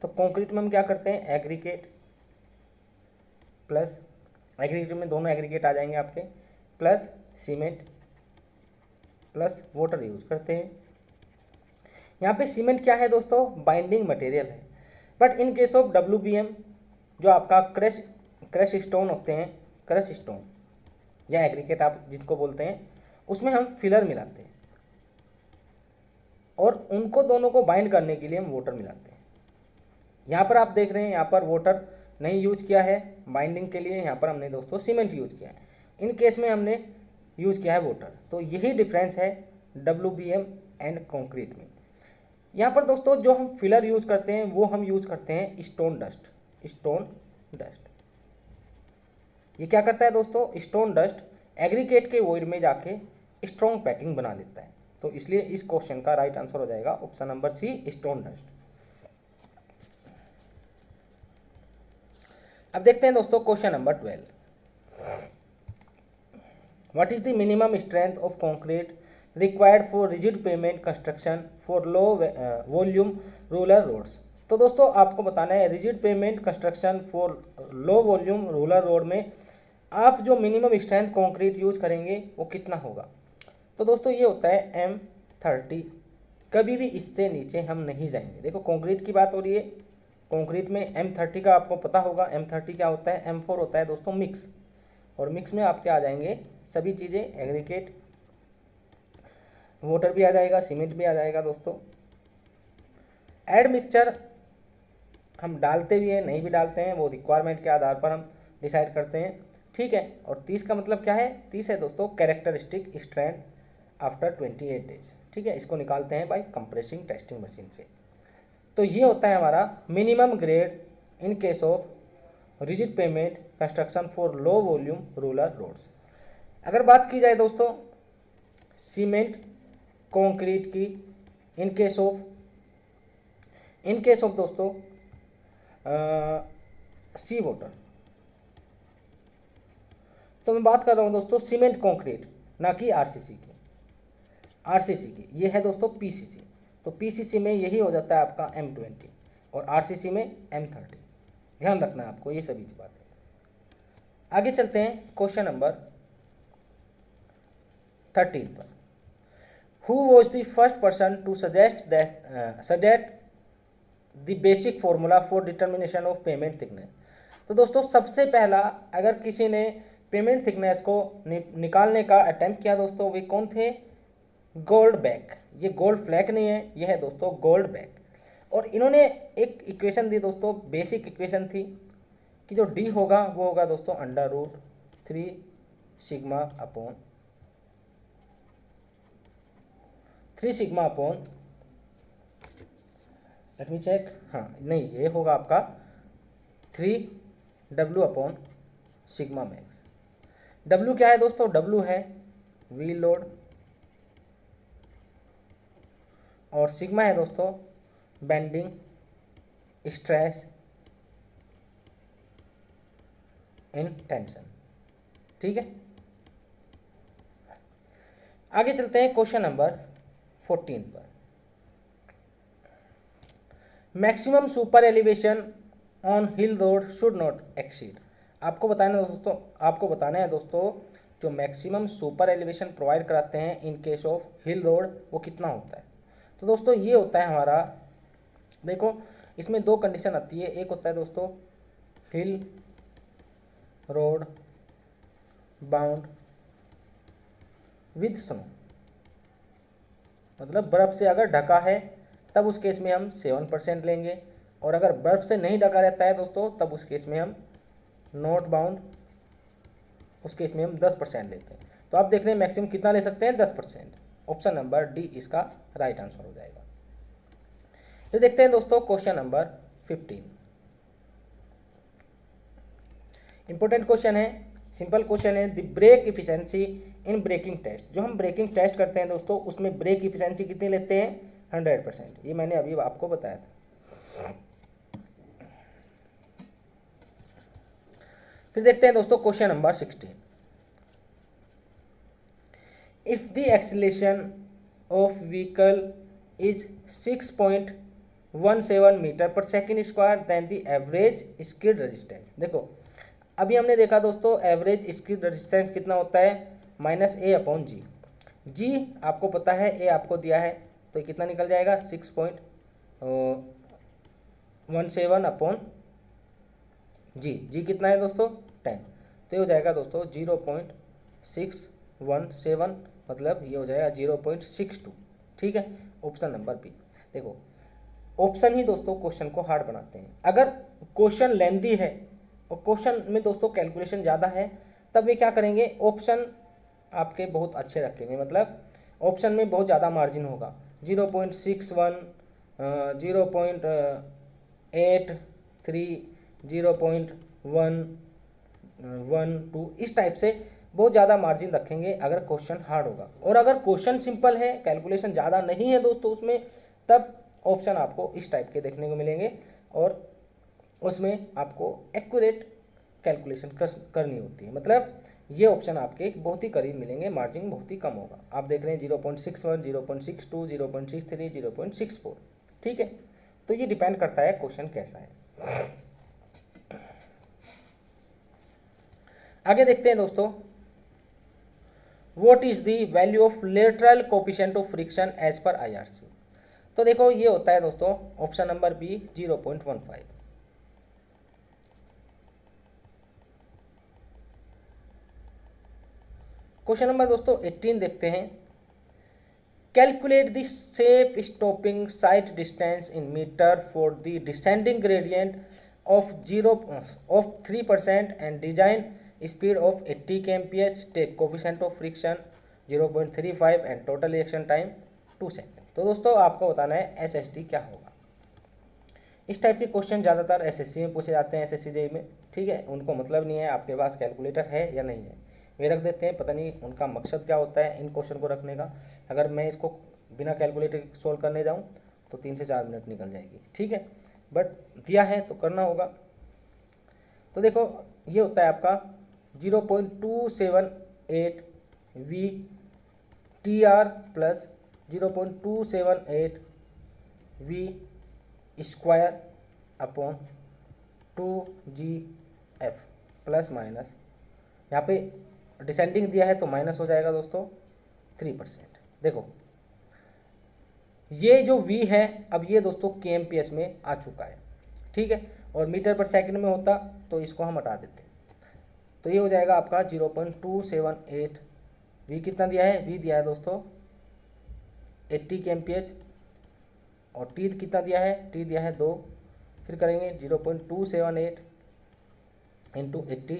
तो कंक्रीट में हम क्या करते हैं, एग्रीगेट प्लस, एग्रीगेट में दोनों एग्रीगेट आ जाएंगे आपके, plus cement plus water use करते हैं। यहाँ पे सीमेंट क्या है दोस्तों, बाइंडिंग मटेरियल है। But in case of WBM जो आपका क्रश स्टोन होते हैं, क्रश स्टोन या एग्रीगेट आप जिसको बोलते हैं, उसमें हम फिलर मिलाते हैं और उनको दोनों को बाइंड करने के लिए हम वाटर मिलाते हैं। यहाँ पर आप देख रहे हैं, यहाँ पर वाटर नहीं यूज किया है बाइंडिंग के लिए, यहाँ पर हमने दोस्तों सीमेंट यूज किया है। इन केस में हमने यूज किया है वाटर। तो यही डिफरेंस है WBM एंड कंक्रीट में। यहाँ पर दोस्तों जो हम फिलर यूज करते हैं वो हम यूज करते हैं स्टोन डस्ट। स्टोन डस्ट ये क्या करता है दोस्तों, स्टोन डस्ट एग्रीगेट के वॉइड में जाके स्ट्रॉन्ग पैकिंग बना लेता है। तो इसलिए इस क्वेश्चन का राइट आंसर हो जाएगा option number c, stone dust. अब देखते हैं दोस्तों question number 12। What is the minimum strength of concrete required for rigid pavement construction for low volume rural roads. तो दोस्तों आपको बताना है rigid pavement construction for low volume rural road में आप जो मिनिमम स्ट्रेंथ कंक्रीट यूज करेंगे वो कितना होगा। तो दोस्तों ये होता है M30, कभी भी इससे नीचे हम नहीं जाएंगे। देखो कंक्रीट की बात हो रही है, कंक्रीट में M30 का आपको पता होगा। M30 क्या होता है, M4 होता है दोस्तों मिक्स, और मिक्स में आपके आ जाएंगे सभी चीज़ें, एग्रीगेट, वाटर भी आ जाएगा, सीमेंट भी आ जाएगा दोस्तों। एड मिक्सचर हम डालते भी हैं नहीं भी डालते हैं, वो रिक्वायरमेंट के आधार पर हम डिसाइड करते हैं, ठीक है। और 30 का मतलब क्या है, 30 है दोस्तों कैरेक्टरिस्टिक स्ट्रेंथ आफ्टर 28 डेज, ठीक है। इसको निकालते हैं बाय कंप्रेसिंग टेस्टिंग मशीन से। तो ये होता है हमारा minimum grade in case of rigid pavement construction for low volume rural roads. अगर बात की जाए दोस्तों सीमेंट कंक्रीट की, इन केस ऑफ दोस्तों सी वाटर, तो मैं बात कर रहा हूँ दोस्तों सीमेंट कंक्रीट, ना कि आरसीसी की। ये है दोस्तों पीसीसी, तो पीसीसी में यही हो जाता है आपका M20 और आरसीसी में M30। ध्यान रखना है आपको ये सभी बातें। आगे चलते हैं क्वेश्चन नंबर 13 पर। Who was the first person to suggest the basic formula for determination of pavement thickness. तो दोस्तों सबसे पहला अगर किसी ने पेमेंट थिकनेस को निकालने का अटेम्प्ट किया दोस्तों, वे कौन थे, गोल्डबैक। ये गोल्ड फ्लैक नहीं है, ये है दोस्तों गोल्डबैक। और इन्होंने एक इक्वेशन दी दोस्तों, बेसिक इक्वेशन थी कि जो डी होगा वो होगा दोस्तों √3 sigma upon 3 sigma upon, let me check, हाँ नहीं ये होगा आपका 3W upon sigma max. W क्या है दोस्तों, W है व्हील लोड, और सिग्मा है दोस्तों बेंडिंग स्ट्रेस इन टेंशन, ठीक है। आगे चलते हैं क्वेश्चन नंबर 14 पर। Maximum super elevation on hill road should not exceed. आपको बताना है दोस्तों जो मैक्सिमम सुपर एलिवेशन प्रोवाइड कराते हैं इन केस ऑफ हिल रोड वो कितना होता है। तो दोस्तों ये होता है हमारा, देखो इसमें दो कंडीशन आती है, एक होता है दोस्तों हिल रोड बाउंड विद स्नो, मतलब बर्फ़ से अगर ढका है तब उस केस में हम 7% लेंगे, और अगर बर्फ़ से नहीं ढका रहता है दोस्तों तब उस केस में हम नॉट बाउंड, उस केस में हम 10% लेते हैं। तो आप देख रहे हैं मैक्सिमम कितना ले सकते हैं, 10%। ऑप्शन नंबर डी इसका राइट आंसर हो जाएगा। फिर देखते हैं दोस्तों क्वेश्चन नंबर 15। इंपॉर्टेंट क्वेश्चन है, सिंपल क्वेश्चन है, the brake efficiency in braking test. जो हम ब्रेकिंग टेस्ट करते हैं दोस्तों उसमें ब्रेक इफिशिएंसी कितनी लेते हैं, 100%। ये मैंने अभी आपको बताया था। फिर देखते हैं दोस्तों question number 16। If the acceleration of vehicle is 6.17 metre पर second square then the average skid resistance. देखो अभी हमने देखा दोस्तों एवरेज स्किड रेजिस्टेंस कितना होता है, -A/g। जी आपको पता है, ए आपको दिया है, तो कितना निकल जाएगा 6.17/g। जी कितना है दोस्तों 10, तो ये हो जाएगा दोस्तों 0.617, मतलब ये हो जाएगा 0.62, ठीक है। Option number b. देखो ऑप्शन ही दोस्तों क्वेश्चन को हार्ड बनाते हैं। अगर क्वेश्चन लेंदी है और क्वेश्चन में दोस्तों कैलकुलेशन ज़्यादा है तब वे क्या करेंगे, ऑप्शन आपके बहुत अच्छे रखेंगे, मतलब ऑप्शन में बहुत ज़्यादा मार्जिन होगा, 0.61, 0.83, 0.112, इस टाइप से बहुत ज़्यादा मार्जिन रखेंगे अगर क्वेश्चन हार्ड होगा। और अगर क्वेश्चन सिंपल है, कैलकुलेशन ज़्यादा नहीं है दोस्तों उसमें, तब ऑप्शन आपको इस टाइप के देखने को मिलेंगे और उसमें आपको एक्यूरेट कैलकुलेशन करनी होती है। मतलब ये ऑप्शन आपके बहुत ही करीब मिलेंगे, मार्जिन बहुत ही कम होगा। आप देख रहे हैं 0.61, 0.62, 0.63, 0.64, ठीक है। तो ये डिपेंड करता है क्वेश्चन कैसा है। आगे देखते हैं दोस्तों, what is the value of lateral coefficient of friction as पर IRC। तो देखो ये होता है दोस्तों option number B 0.15। Question number दोस्तों 18 देखते हैं, calculate the safe stopping sight distance in metre for the descending gradient of 3% and design speed of 80 kmph, take coefficient of friction 0.35 and total reaction time 2 second. तो दोस्तों आपको बताना है SSD क्या होगा। इस टाइप के क्वेश्चन ज़्यादातर SSC में पूछे जाते हैं, SSC JEE में, ठीक है। उनको मतलब नहीं है आपके पास कैलकुलेटर है या नहीं है, वे रख देते हैं, पता नहीं उनका मकसद क्या होता है इन क्वेश्चन को रखने का। अगर मैं इसको बिना कैलकुलेटर सोल्व करने जाऊँ तो 3 से 4 मिनट निकल जाएगी, ठीक है, बट दिया है तो करना होगा। तो देखो ये होता है आपका 0.278 VTR plus 0.278 V square upon 2GF plus minus, यहाँ पे डिसेंडिंग दिया है तो माइनस हो जाएगा दोस्तों 3%। देखो ये जो V है अब ये दोस्तों kmph में आ चुका है, ठीक है, और मीटर पर सेकंड में होता तो इसको हम हटा देते। तो ये हो जाएगा आपका 0.278 V कितना दिया है, V दिया है दोस्तों 80 kmph और T कितना दिया है, T दिया है 2, फिर करेंगे 0.278 इंटू 80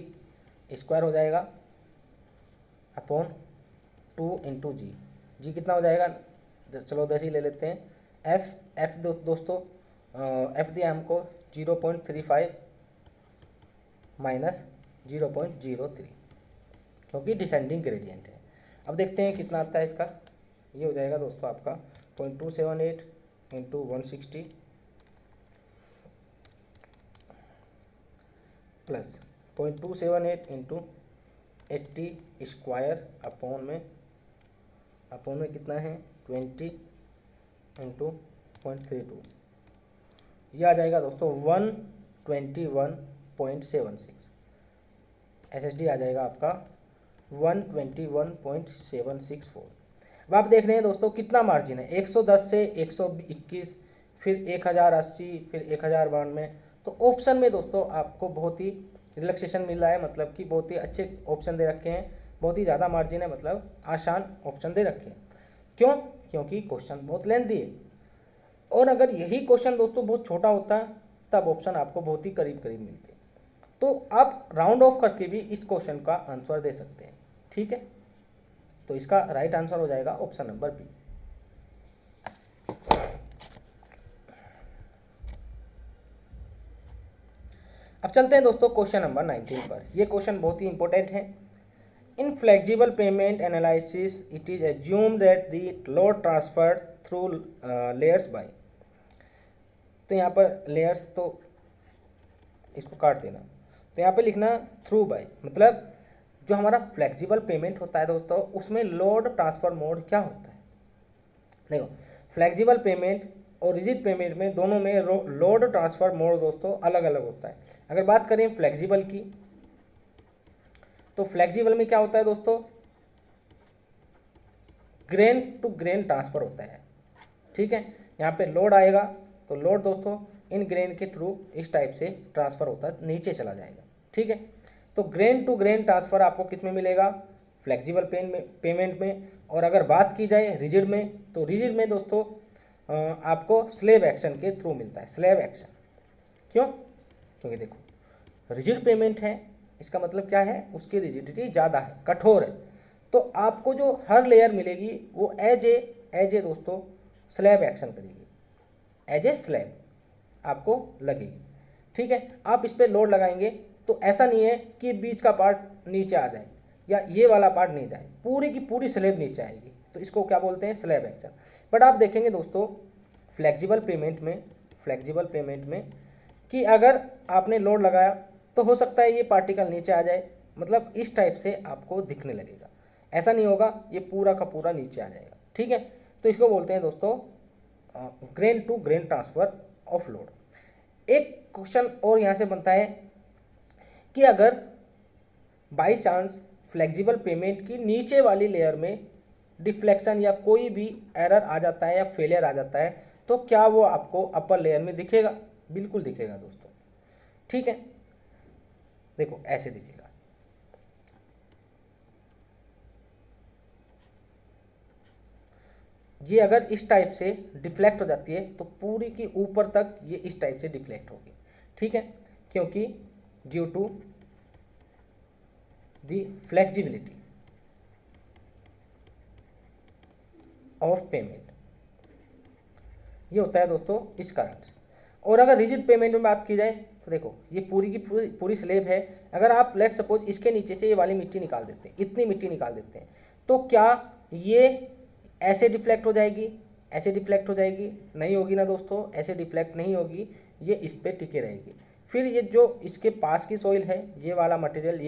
स्क्वायर हो जाएगा अपॉन 2 इंटू जी कितना हो जाएगा, चलो 10 ही ले लेते हैं। एफ दोस्तों एफ दिया हमको 0.35 माइनस 0.03 क्योंकि डिसेंडिंग ग्रेडियंट है। अब देखते हैं कितना आता है इसका, ये हो जाएगा दोस्तों आपका 0.278 into 160 plus 0.278 into 80 square upon में कितना है 20 इंटू 0.32, यह आ जाएगा दोस्तों 121.76। SSD आ जाएगा आपका 121.764। अब आप देख रहे हैं दोस्तों कितना मार्जिन है, 110 से 121, फिर 1080, फिर 1092। तो ऑप्शन में दोस्तों आपको बहुत ही रिलैक्सेशन मिल रहा है, मतलब कि बहुत ही अच्छे ऑप्शन दे रखे हैं, बहुत ही ज़्यादा मार्जिन है, मतलब आसान ऑप्शन दे रखे हैं। क्यों? क्योंकि क्वेश्चन बहुत लेंथी है, और अगर यही क्वेश्चन दोस्तों बहुत छोटा होता है तब ऑप्शन आपको बहुत ही करीब करीब मिलते। तो आप राउंड ऑफ करके भी इस क्वेश्चन का आंसर दे सकते हैं, ठीक है। तो इसका राइट आंसर हो जाएगा ऑप्शन नंबर बी। अब चलते हैं दोस्तों क्वेश्चन नंबर 19 पर। यह क्वेश्चन बहुत ही इंपॉर्टेंट है। In flexible pavement analysis it is assume that the load transferred through layers by, तो यहाँ पर लेयर्स तो इसको काट देना, तो यहाँ पे लिखना थ्रू बाय, मतलब जो हमारा फ्लेक्सिबल पेमेंट होता है दोस्तों उसमें लोड ट्रांसफर मोड क्या होता है। देखो फ्लेक्सिबल पेमेंट और रिजिड पेमेंट में दोनों में लोड ट्रांसफर मोड दोस्तों अलग अलग होता है। अगर बात करें फ्लेक्सिबल की, तो फ्लेक्सिबल में क्या होता है दोस्तों, ग्रेन टू ग्रेन ट्रांसफर होता है, ठीक है। यहाँ पे लोड आएगा तो लोड दोस्तों इन ग्रेन के थ्रू इस टाइप से ट्रांसफर होता है, नीचे चला जाएगा, ठीक है। तो ग्रेन टू ग्रेन ट्रांसफर आपको किस में मिलेगा, फ्लेक्सिबल पेमेंट में। और अगर बात की जाए रिजिड में, तो रिजिड में दोस्तों आपको स्लैब एक्शन के थ्रू मिलता है, स्लैब एक्शन। क्यों? क्योंकि देखो रिजिड पेमेंट है, इसका मतलब क्या है, उसकी रिजिडिटी ज़्यादा है, कठोर है, तो आपको जो हर लेयर मिलेगी वो एज ए दोस्तों स्लैब एक्शन करेगी, एज ए स्लैब आपको लगेगी, ठीक है। आप इस पर लोड लगाएंगे तो ऐसा नहीं है कि बीच का पार्ट नीचे आ जाए या ये वाला पार्ट नहीं जाए, पूरी की पूरी स्लैब नीचे आएगी, तो इसको क्या बोलते हैं, स्लैब एक्शन। बट आप देखेंगे दोस्तों फ्लेक्सिबल पेमेंट में कि अगर आपने लोड लगाया तो हो सकता है ये पार्टिकल नीचे आ जाए, मतलब इस टाइप से आपको दिखने लगेगा, ऐसा नहीं होगा ये पूरा का पूरा नीचे आ जाएगा, ठीक है। तो इसको बोलते हैं दोस्तों grain to grain transfer of load. एक क्वेश्चन और यहाँ से बनता है कि अगर बाई चांस फ्लेक्सिबल पेमेंट की नीचे वाली लेयर में डिफ्लेक्शन या कोई भी एरर आ जाता है या फेलियर आ जाता है तो क्या वो आपको अपर लेयर में दिखेगा? बिल्कुल दिखेगा दोस्तों, ठीक है। देखो ऐसे दिखेगा, ये अगर इस टाइप से डिफ्लेक्ट हो जाती है तो पूरी की ऊपर तक ये इस टाइप से डिफ्लेक्ट होगी, ठीक है, क्योंकि due to the flexibility of payment, ये होता है दोस्तों इस कारण से। और अगर रिजिड पेमेंट में बात की जाए तो देखो ये पूरी की पूरी स्लेब है, अगर आप लेट सपोज इसके नीचे से ये वाली मिट्टी निकाल देते हैं, इतनी मिट्टी निकाल देते हैं, तो क्या ये ऐसे डिफ्लेक्ट हो जाएगी? ऐसे डिफ्लेक्ट हो जाएगी? नहीं होगी ना दोस्तों, ऐसे डिफ्लेक्ट नहीं होगी, ये इस पे टिके रहेगी। फिर ये जो इसके पास की सॉइल है, ये वाला मटेरियल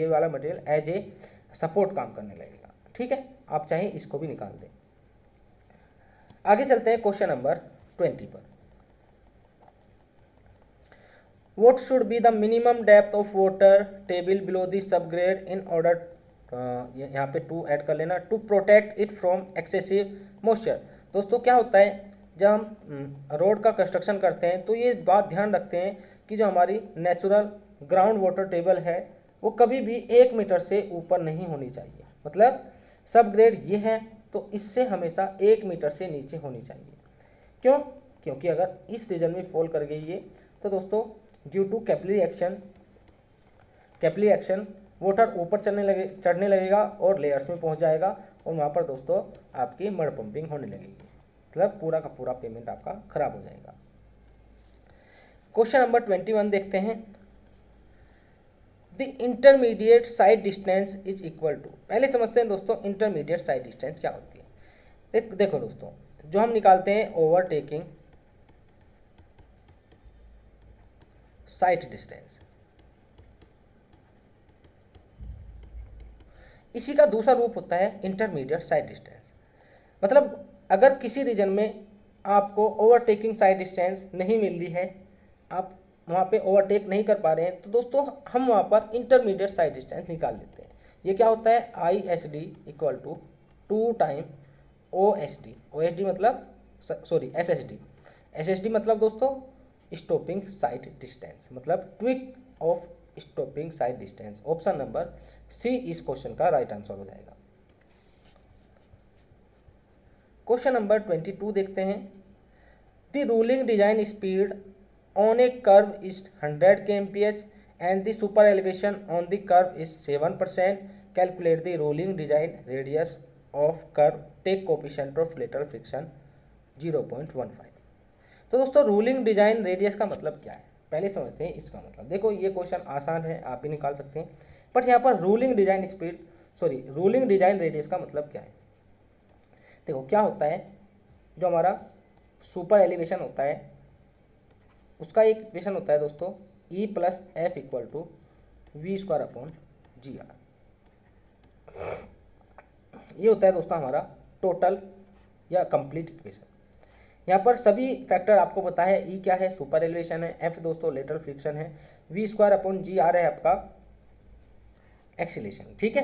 एज ए सपोर्ट काम करने लगेगा, ठीक है। आप चाहें इसको भी निकाल दें। आगे चलते हैं क्वेश्चन नंबर 20 पर। What should be the minimum depth of water table below the subgrade in order यहाँ पे टू ऐड कर लेना to protect it from excessive moisture. दोस्तों क्या होता है, जब हम रोड का कंस्ट्रक्शन करते हैं तो ये बात ध्यान रखते हैं कि जो हमारी नेचुरल ग्राउंड वाटर टेबल है वो कभी भी 1 मीटर से ऊपर नहीं होनी चाहिए। मतलब सब ग्रेड ये है तो इससे हमेशा 1 मीटर से नीचे होनी चाहिए। क्यों? क्योंकि अगर इस रीजन में फॉल कर गई है तो दोस्तों due to capillary action water ऊपर चढ़ने लगेगा और लेयर्स में पहुंच जाएगा और वहाँ पर दोस्तों आपकी मड पंपिंग होने लगेगी, मतलब पूरा का पूरा पेमेंट आपका खराब हो जाएगा। क्वेश्चन नंबर 21 देखते हैं। The intermediate sight distance is equal to, पहले समझते हैं दोस्तों इंटरमीडिएट साइड डिस्टेंस क्या होती है। देखो दोस्तों, जो हम निकालते हैं ओवरटेकिंग साइड डिस्टेंस, इसी का दूसरा रूप होता है इंटरमीडिएट साइड डिस्टेंस। मतलब अगर किसी रीजन में आपको ओवरटेकिंग साइड डिस्टेंस नहीं मिल रही है, आप वहाँ पे ओवरटेक नहीं कर पा रहे हैं, तो दोस्तों हम वहाँ पर इंटरमीडिएट साइड डिस्टेंस निकाल लेते हैं। ये क्या होता है, ISD equal to 2 time OSD मतलब SSD मतलब दोस्तों स्टॉपिंग साइड डिस्टेंस, मतलब twice of stopping sight distance. Option number C इस क्वेश्चन का राइट आंसर हो जाएगा। क्वेश्चन नंबर 22 देखते हैं। The ruling design speed on a curve is 100 kmph and the super elevation on the curve is 7%। Calculate the ruling design radius of curve, take coefficient of lateral friction 0.15। तो दोस्तों ruling design radius का मतलब क्या है, पहले समझते हैं इसका मतलब। देखो ये क्वेश्चन आसान है, आप भी निकाल सकते हैं, बट यहाँ पर रूलिंग डिजाइन रेडियस का मतलब क्या है। देखो क्या होता है, जो हमारा सुपर एलिवेशन होता है उसका एक इक्वेशन होता है दोस्तों E+F इक्वल टू V²/GR। ये होता है दोस्तों हमारा टोटल या कंप्लीट इक्वेशन। यहाँ पर सभी फैक्टर आपको पता है, E क्या है, सुपर एलिवेशन है, F दोस्तों लेटरल फ्रिक्शन है, V²/GR है आपका एक्सीलरेशन, ठीक है।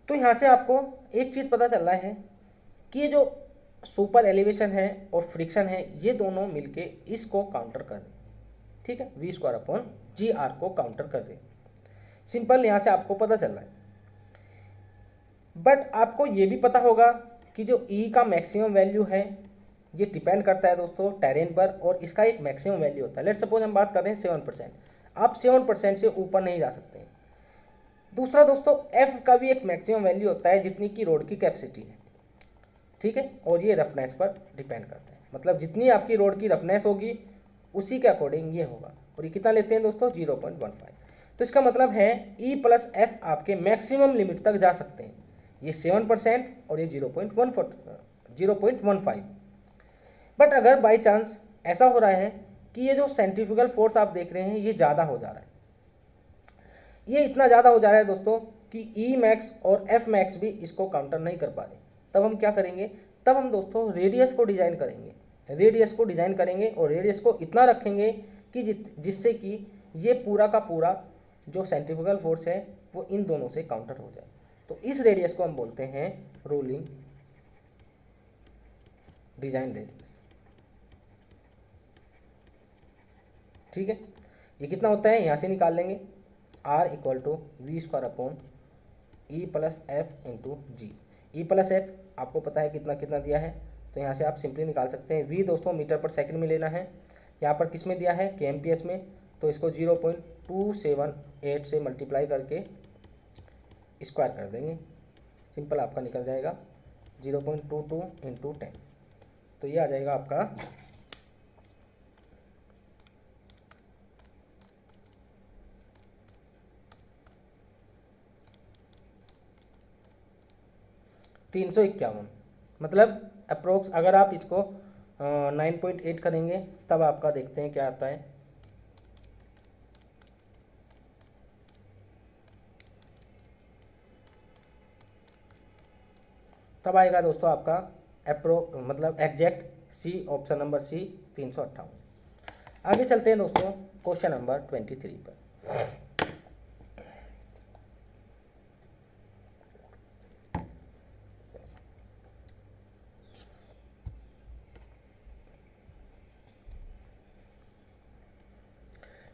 तो यहाँ से आपको एक चीज़ पता चल रहा है कि ये जो सुपर एलिवेशन है और फ्रिक्शन है ये दोनों मिलके इसको काउंटर कर दें, ठीक है, V²/GR को काउंटर कर दें। सिंपल यहाँ से आपको पता चल रहा है। बट आपको ये भी पता होगा कि जो E का मैक्सिमम वैल्यू है ये डिपेंड करता है दोस्तों टेरेन पर, और इसका एक मैक्सिमम वैल्यू होता है। लेट्स सपोज हम बात कर रहे हैं 7%, आप 7% से ऊपर नहीं जा सकते। दूसरा दोस्तों F का भी एक मैक्सिमम वैल्यू होता है जितनी की रोड की कैपेसिटी है, ठीक है, और ये रफनेस पर डिपेंड करता है। मतलब जितनी आपकी रोड की रफनेस होगी उसी के अकॉर्डिंग ये होगा, और ये कितना लेते हैं दोस्तों 0.15। तो इसका मतलब है E+F आपके मैक्सिमम लिमिट तक जा सकते हैं, ये 7% और ये 0.15। बट अगर बाई चांस ऐसा हो रहा है कि ये जो सेंट्रीफ्यूगल फोर्स आप देख रहे हैं ये ज़्यादा हो जा रहा है, ये इतना ज़्यादा हो जा रहा है दोस्तों कि Emax और Fmax भी इसको काउंटर नहीं कर पा रहे, तब हम क्या करेंगे, तब हम दोस्तों रेडियस को डिजाइन करेंगे। रेडियस को डिज़ाइन करेंगे और रेडियस को इतना रखेंगे कि जिससे कि ये पूरा का पूरा जो सेंट्रीफ्यूगल फोर्स है वो इन दोनों से काउंटर हो जाए। तो इस रेडियस को हम बोलते हैं रोलिंग डिजाइन रेडियस। ठीक है, ये कितना होता है यहाँ से निकाल लेंगे, R equal to V² upon E plus F into G. E plus F आपको पता है कितना कितना दिया है, तो यहाँ से आप सिंपली निकाल सकते हैं। V दोस्तों मीटर पर सेकंड में लेना है, यहाँ पर किस में दिया है kmph में, तो इसको 0.278 से मल्टीप्लाई करके स्क्वायर कर देंगे, सिंपल आपका निकल जाएगा 0.22 इंटू 10, तो ये आ जाएगा आपका 351। मतलब अप्रोक्स अगर आप इसको 9.8 करेंगे तब आपका देखते हैं क्या आता है। तब आएगा दोस्तों आपका मतलब एग्जैक्ट सी, ऑप्शन नंबर सी 358। आगे चलते हैं दोस्तों क्वेश्चन नंबर 23 पर।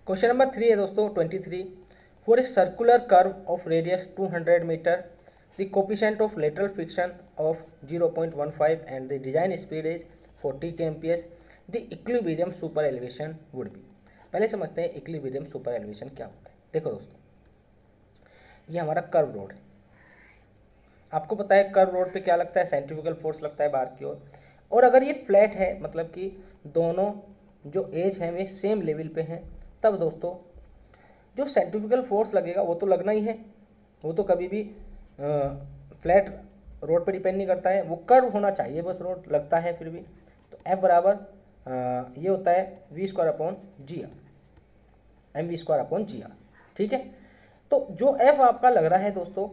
क्वेश्चन नंबर 3 है दोस्तों 23। For a circular curve of radius 200 metre, the coefficient of lateral friction of 0.15 and the design speed is 40 kmph, the equilibrium super elevation would be. पहले समझते हैं इक्विलिब्रियम सुपर एलिवेशन क्या होता है। देखो दोस्तों, ये हमारा कर्व रोड है, आपको पता है कर्व रोड पे क्या लगता है, सेंट्रीफ्यूगल फोर्स लगता है बाहर की ओर। और अगर ये फ्लैट है, मतलब कि दोनों जो एज हैं वे सेम लेवल पे हैं, तब दोस्तों जो सेंट्रीफ्यूगल फोर्स लगेगा वो तो लगना ही है, वो तो कभी भी फ्लैट रोड पे डिपेंड नहीं करता है, वो कर्व होना चाहिए बस, रोड लगता है फिर भी। तो F बराबर ये होता है V² upon G R, mv² upon G R. ठीक है, तो जो F आपका लग रहा है दोस्तों,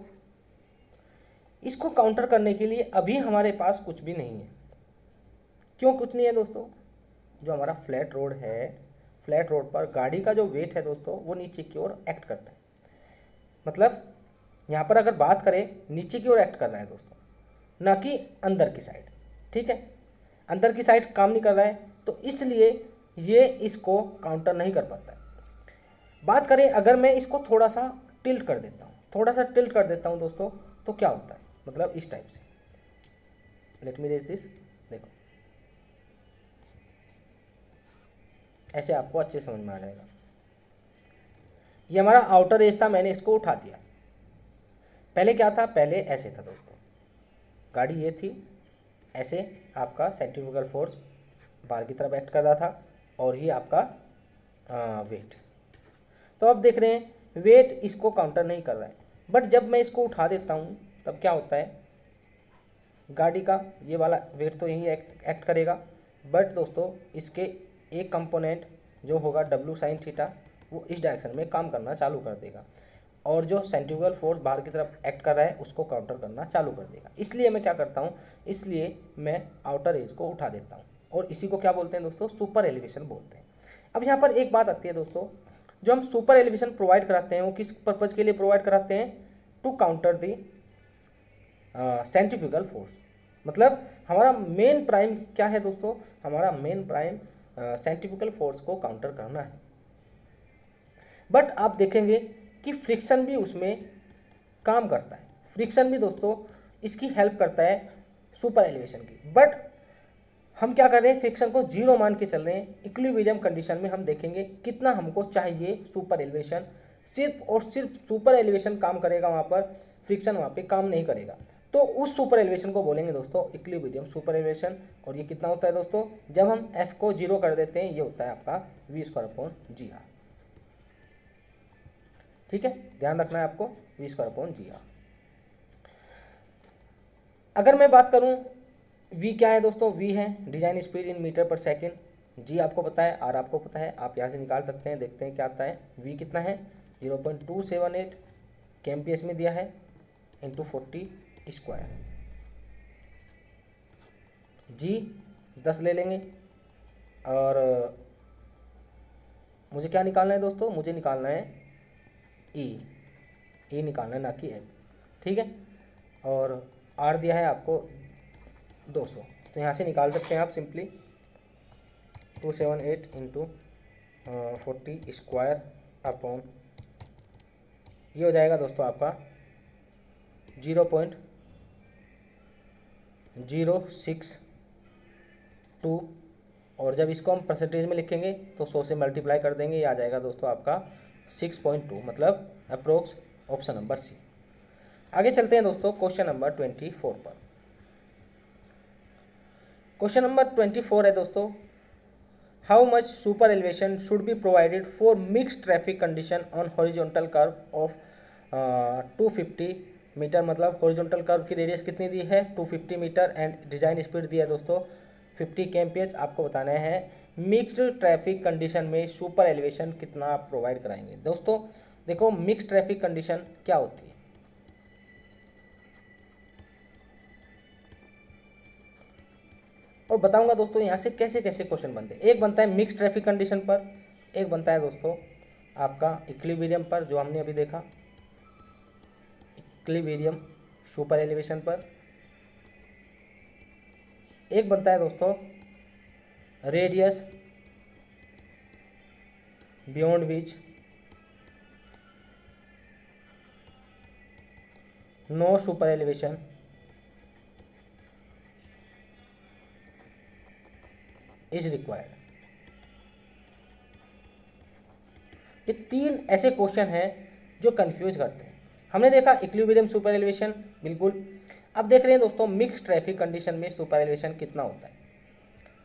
इसको काउंटर करने के लिए अभी हमारे पास कुछ भी नहीं है। क्यों कुछ नहीं है दोस्तों? जो हमारा फ्लैट रोड है, फ्लैट रोड पर गाड़ी का जो वेट है दोस्तों वो नीचे की ओर एक्ट करता है। मतलब यहाँ पर अगर बात करें, नीचे की ओर एक्ट कर रहा है दोस्तों, ना कि अंदर की साइड। ठीक है, अंदर की साइड काम नहीं कर रहा है, तो इसलिए ये इसको काउंटर नहीं कर पाता है। बात करें अगर मैं इसको थोड़ा सा टिल्ट कर देता हूँ, थोड़ा सा टिल्ट कर देता हूँ दोस्तों, तो क्या होता है, मतलब इस टाइप से, लेट मी रेज दिस, देखो ऐसे आपको अच्छे समझ में आ जाएगा। ये हमारा आउटर एज था, मैंने इसको उठा दिया। पहले क्या था, पहले ऐसे था दोस्तों, गाड़ी ये थी, ऐसे आपका सेंट्रीफ्यूगल फोर्स बाहर की तरफ एक्ट कर रहा था, और ये आपका वेट। तो अब देख रहे हैं वेट इसको काउंटर नहीं कर रहा है, बट जब मैं इसको उठा देता हूँ तब क्या होता है, गाड़ी का ये वाला वेट तो यही एक्ट करेगा, बट दोस्तों इसके एक कंपोनेंट जो होगा W sin थीटा वो इस डायरेक्शन में काम करना चालू कर देगा, और जो सेंट्रीफ्यूगल फोर्स बाहर की तरफ एक्ट कर रहा है उसको काउंटर करना चालू कर देगा। इसलिए मैं क्या करता हूँ, इसलिए मैं आउटर एज को उठा देता हूँ, और इसी को क्या बोलते हैं दोस्तों, सुपर एलिवेशन बोलते हैं। अब यहाँ पर एक बात आती है दोस्तों, जो हम सुपर एलिवेशन प्रोवाइड कराते हैं वो किस पर्पज़ के लिए प्रोवाइड कराते हैं, to counter the centrifugal force. मतलब हमारा मेन प्राइम क्या है दोस्तों, हमारा मेन प्राइम सेंट्रीफ्यूगल फोर्स को काउंटर करना है। बट आप देखेंगे कि फ्रिक्शन भी उसमें काम करता है, फ्रिक्शन भी दोस्तों इसकी हेल्प करता है सुपर एलिवेशन की। बट हम क्या कर रहे हैं, फ्रिक्शन को जीरो मान के चल रहे हैं। इक्विलिब्रियम कंडीशन में हम देखेंगे कितना हमको चाहिए सुपर एलिवेशन, सिर्फ और सिर्फ सुपर एलिवेशन काम करेगा वहाँ पर, फ्रिक्शन वहाँ पे काम नहीं करेगा। तो उस सुपर एलिवेशन को बोलेंगे दोस्तों इक्विलिब्रियम सुपर एलिवेशन। और ये कितना होता है दोस्तों, जब हम F को जीरो कर देते हैं, ये होता है आपका V² अपॉन जी आर। ठीक है, ध्यान रखना है आपको, V² अपॉन जी आर। अगर मैं बात करूं V क्या है दोस्तों, V है डिजाइन स्पीड इन मीटर पर सेकेंड, G आपको पता है, R आपको पता है, आप यहाँ से निकाल सकते हैं। देखते हैं क्या आता है, V कितना है 0.278 kmph में दिया है, इंटू 40 स्क्वायर। G 10 ले लेंगे, और मुझे क्या निकालना है दोस्तों, मुझे निकालना है ई निकालना है, ना कि एफ। ठीक है, और आर दिया है आपको 200, तो यहाँ से निकाल सकते हैं आप सिंपली 278 इंटू 40 स्क्वायर अपॉन, ये हो जाएगा दोस्तों आपका 0.062, और जब इसको हम परसेंटेज में लिखेंगे तो 100 से मल्टीप्लाई कर देंगे, ये आ जाएगा दोस्तों आपका 6.2, मतलब अप्रोक्स ऑप्शन नंबर सी। आगे चलते हैं दोस्तों क्वेश्चन नंबर 24 पर। क्वेश्चन नंबर 24 है दोस्तों, how much super elevation should be provided for mix traffic condition on horizontal curve of 250 metre, मतलब हॉरिजॉन्टल कर्व की रेडियस कितनी दी है 250 मीटर, एंड डिजाइन स्पीड दी है दोस्तों 50 kmph। आपको बताना है मिक्स्ड ट्रैफिक कंडीशन में सुपर एलिवेशन कितना आप प्रोवाइड कराएंगे। दोस्तों देखो, मिक्स ट्रैफिक कंडीशन क्या होती है, और बताऊंगा दोस्तों यहाँ से कैसे कैसे क्वेश्चन बनते हैं। एक बनता है मिक्स ट्रैफिक कंडीशन पर, एक बनता है दोस्तों आपका इक्विलिब्रियम पर, जो हमने अभी देखा, इक्विलिब्रियम सुपर एलिवेशन पर। एक बनता है दोस्तों radius beyond which no super elevation is required. ये तीन ऐसे क्वेश्चन हैं जो कंफ्यूज करते हैं। हमने देखा इक्विलिब्रियम सुपर एलिवेशन, बिल्कुल। अब देख रहे हैं दोस्तों मिक्स ट्रैफिक कंडीशन में सुपर एलिवेशन कितना होता है,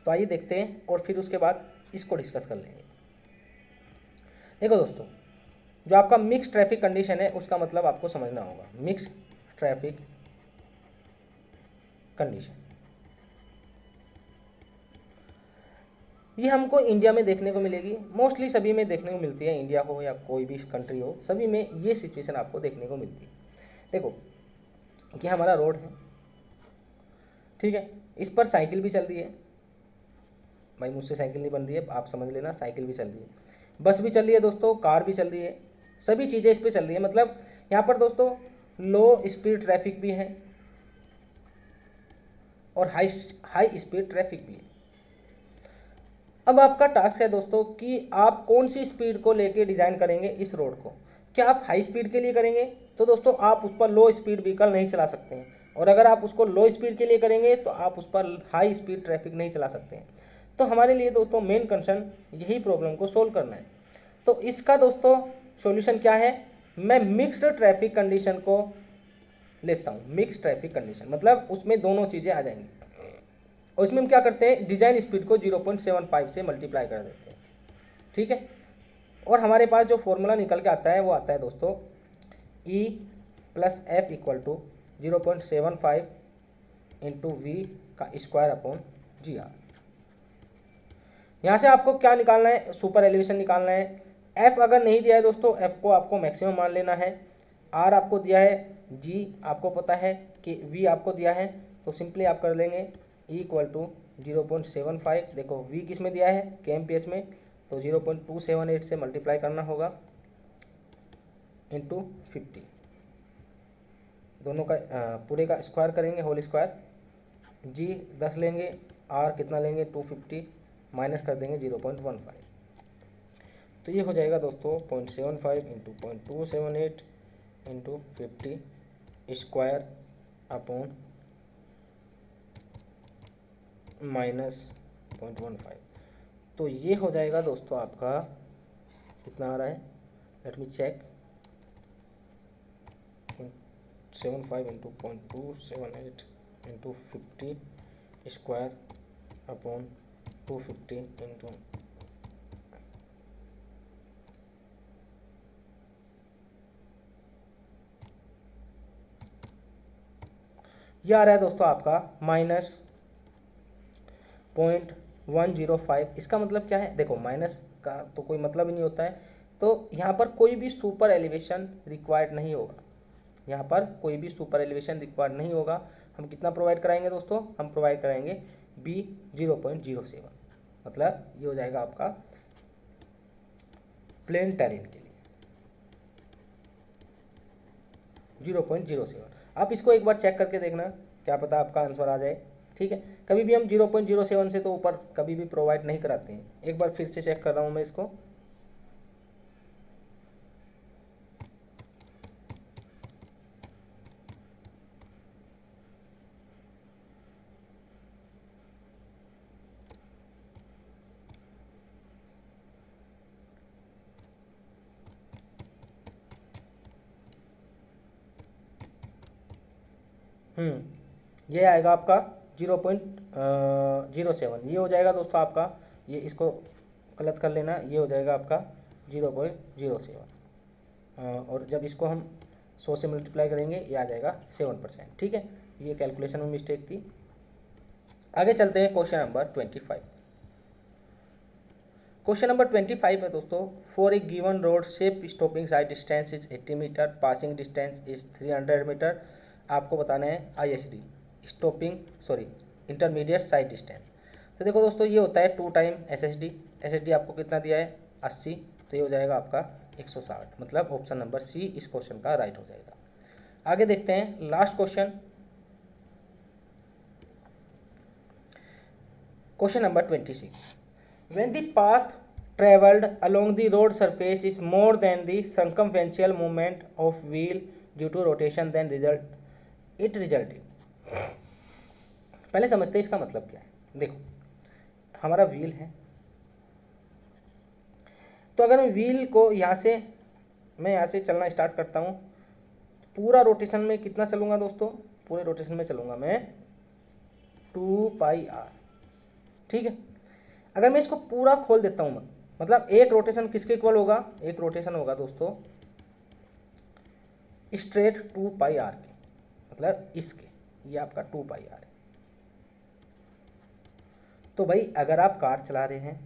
तो आइए देखते हैं और फिर उसके बाद इसको डिस्कस कर लेंगे। देखो दोस्तों, जो आपका मिक्स ट्रैफिक कंडीशन है उसका मतलब आपको समझना होगा। मिक्स ट्रैफिक कंडीशन ये हमको इंडिया में देखने को मिलेगी, मोस्टली सभी में देखने को मिलती है, इंडिया हो या कोई भी कंट्री हो, सभी में ये सिचुएशन आपको देखने को मिलती है। देखो कि हमारा रोड है, ठीक है, इस पर साइकिल भी चल रही है, भाई मुझसे साइकिल नहीं बन रही है, आप समझ लेना, साइकिल भी चल रही है, बस भी चल रही है दोस्तों, कार भी चल रही है, सभी चीज़ें इस पर चल रही है। मतलब यहाँ पर दोस्तों लो स्पीड ट्रैफिक भी है और हाई स्पीड ट्रैफिक भी है। अब आपका टास्क है दोस्तों कि आप कौन सी स्पीड को लेके डिज़ाइन करेंगे इस रोड को। क्या आप हाई स्पीड के लिए करेंगे तो दोस्तों आप उस पर लो स्पीड व्हीकल नहीं चला सकते हैं, और अगर आप उसको लो स्पीड के लिए करेंगे तो आप उस पर हाई स्पीड ट्रैफिक नहीं चला सकते हैं। तो हमारे लिए दोस्तों मेन कंसर्न यही प्रॉब्लम को सोल्व करना है। तो इसका दोस्तों सॉल्यूशन क्या है, मैं मिक्स्ड ट्रैफिक कंडीशन को लेता हूँ। मिक्स ट्रैफिक कंडीशन मतलब उसमें दोनों चीज़ें आ जाएंगी, और इसमें हम क्या करते हैं, डिजाइन स्पीड को 0.75 से मल्टीप्लाई कर देते हैं, ठीक है। और हमारे पास जो फॉर्मूला निकल के आता है वो आता है दोस्तों E plus F equal to 0.75 into V का स्क्वायर अपॉन जी आर। यहाँ से आपको क्या निकालना है, सुपर एलिवेशन निकालना है। एफ अगर नहीं दिया है दोस्तों, एफ को आपको मैक्सिमम मान लेना है। आर आपको दिया है, जी आपको पता है कि वी आपको दिया है, तो सिंपली आप कर लेंगे E इक्वल टू 0.75। देखो वी किस में दिया है, kmph में, तो 0.278 से मल्टीप्लाई करना होगा इंटू 50, दोनों का पूरे का स्क्वायर करेंगे, होल स्क्वायर। जी 10 लेंगे, आर कितना लेंगे 250, माइनस कर देंगे 0.15, तो ये हो जाएगा दोस्तों 0.75 into 0.278 into 50 square upon minus 0.15। तो ये हो जाएगा दोस्तों आपका कितना आ रहा है, let me check, 0.75 into 0.278 into 50 square upon 250 into ये आ रहा है दोस्तों आपका माइनस 0.105। इसका मतलब क्या है, देखो माइनस का तो कोई मतलब ही नहीं होता है, तो यहाँ पर कोई भी सुपर एलिवेशन रिक्वायर्ड नहीं होगा, यहाँ पर कोई भी सुपर एलिवेशन रिक्वायर्ड नहीं होगा। हम कितना प्रोवाइड कराएंगे दोस्तों, हम प्रोवाइड कराएंगे B 0.07, मतलब ये हो जाएगा आपका प्लेन टेरेन के लिए 0.07। आप इसको एक बार चेक करके देखना, क्या पता आपका आंसर आ जाए। ठीक है, कभी भी हम 0.07 से तो ऊपर कभी भी प्रोवाइड नहीं कराते हैं। एक बार फिर से चेक कर रहा हूँ मैं इसको। ये आएगा आपका 0.07, ये हो जाएगा दोस्तों आपका, ये इसको गलत कर लेना, ये हो जाएगा आपका 0.07। और जब इसको हम 100 से मल्टीप्लाई करेंगे ये आ जाएगा 7%। ठीक है, ये कैलकुलेशन में मिस्टेक थी। आगे चलते हैं क्वेश्चन नंबर 25। क्वेश्चन नंबर 25 है दोस्तों, for a given road shape stopping sight distance is 80 metre, passing distance is 300 metre. आपको बताना है ISD इंटरमीडिएट साइड डिस्टेंस। तो देखो दोस्तों, ये होता है 2 टाइम SSD आपको कितना दिया है 80, तो ये हो जाएगा आपका 160, मतलब ऑप्शन नंबर सी इस क्वेश्चन का राइट हो जाएगा। आगे देखते हैं last question, question number 26। When the path traveled along the road surface is more than the circumferential movement of wheel due to rotation, then it resulted। पहले समझते हैं इसका मतलब क्या है। देखो, हमारा व्हील है, तो अगर मैं व्हील को मैं यहाँ से चलना स्टार्ट करता हूँ, पूरा रोटेशन में कितना चलूँगा दोस्तों, पूरे रोटेशन में चलूँगा मैं 2πr। ठीक है, अगर मैं इसको पूरा खोल देता हूँ, मतलब एक रोटेशन किसके इक्वल होगा, एक रोटेशन होगा दोस्तों स्ट्रेट 2πr के, मतलब इसके, ये आपका 2πr है। तो भाई अगर आप कार चला रहे हैं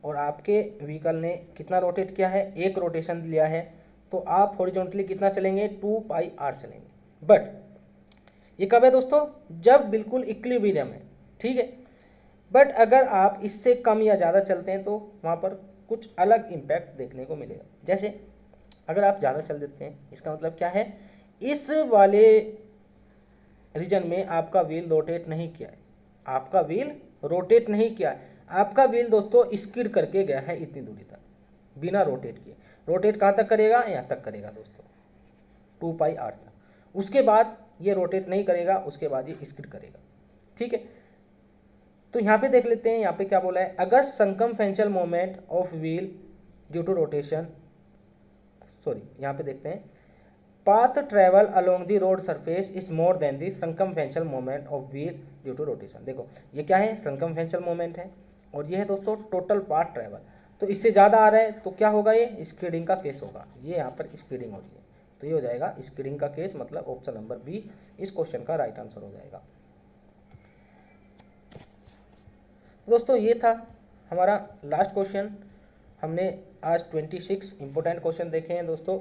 और आपके व्हीकल ने कितना रोटेट किया है, एक रोटेशन लिया है, तो आप हॉरिजॉन्टली कितना चलेंगे 2πr चलेंगे। बट ये कब है दोस्तों, जब बिल्कुल इक्विलिब्रियम है। ठीक है, बट अगर आप इससे कम या ज़्यादा चलते हैं तो वहाँ पर कुछ अलग इम्पैक्ट देखने को मिलेगा। जैसे अगर आप ज़्यादा चल देते हैं, इसका मतलब क्या है, इस वाले रीजन में आपका व्हील रोटेट नहीं किया है, आपका व्हील रोटेट नहीं किया है, आपका व्हील दोस्तों स्किड करके गया है इतनी दूरी तक बिना रोटेट किए। रोटेट कहाँ तक करेगा, यहाँ तक करेगा दोस्तों 2πr तक। उसके बाद ये रोटेट नहीं करेगा, उसके बाद ये स्किड करेगा। ठीक है, तो यहाँ पे देख लेते हैं, यहाँ पे क्या बोला है, अगर circumferential moment of wheel due to rotation, यहाँ पे देखते हैं, path travel along the road surface is more than the circumferential moment of wheel due to rotation. देखो ये क्या है, सर्कमफेरेंशियल मोमेंट है, और ये है दोस्तों टोटल पाथ ट्रेवल। तो इससे ज़्यादा आ रहा है तो क्या होगा, ये स्किडिंग का केस होगा, ये यहाँ पर स्किडिंग हो रही है, तो ये हो जाएगा स्किडिंग का केस, मतलब ऑप्शन नंबर बी इस क्वेश्चन का राइट आंसर हो जाएगा। दोस्तों ये था हमारा लास्ट क्वेश्चन। हमने आज 26 इंपॉर्टेंट क्वेश्चन देखे हैं दोस्तों।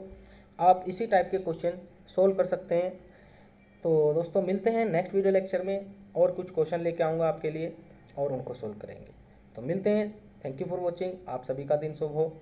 आप इसी टाइप के क्वेश्चन सोल्व कर सकते हैं। तो दोस्तों मिलते हैं नेक्स्ट वीडियो लेक्चर में, और कुछ क्वेश्चन लेके आऊँगा आपके लिए और उनको सोल्व करेंगे। तो मिलते हैं, थैंक यू फॉर वॉचिंग, आप सभी का दिन शुभ हो।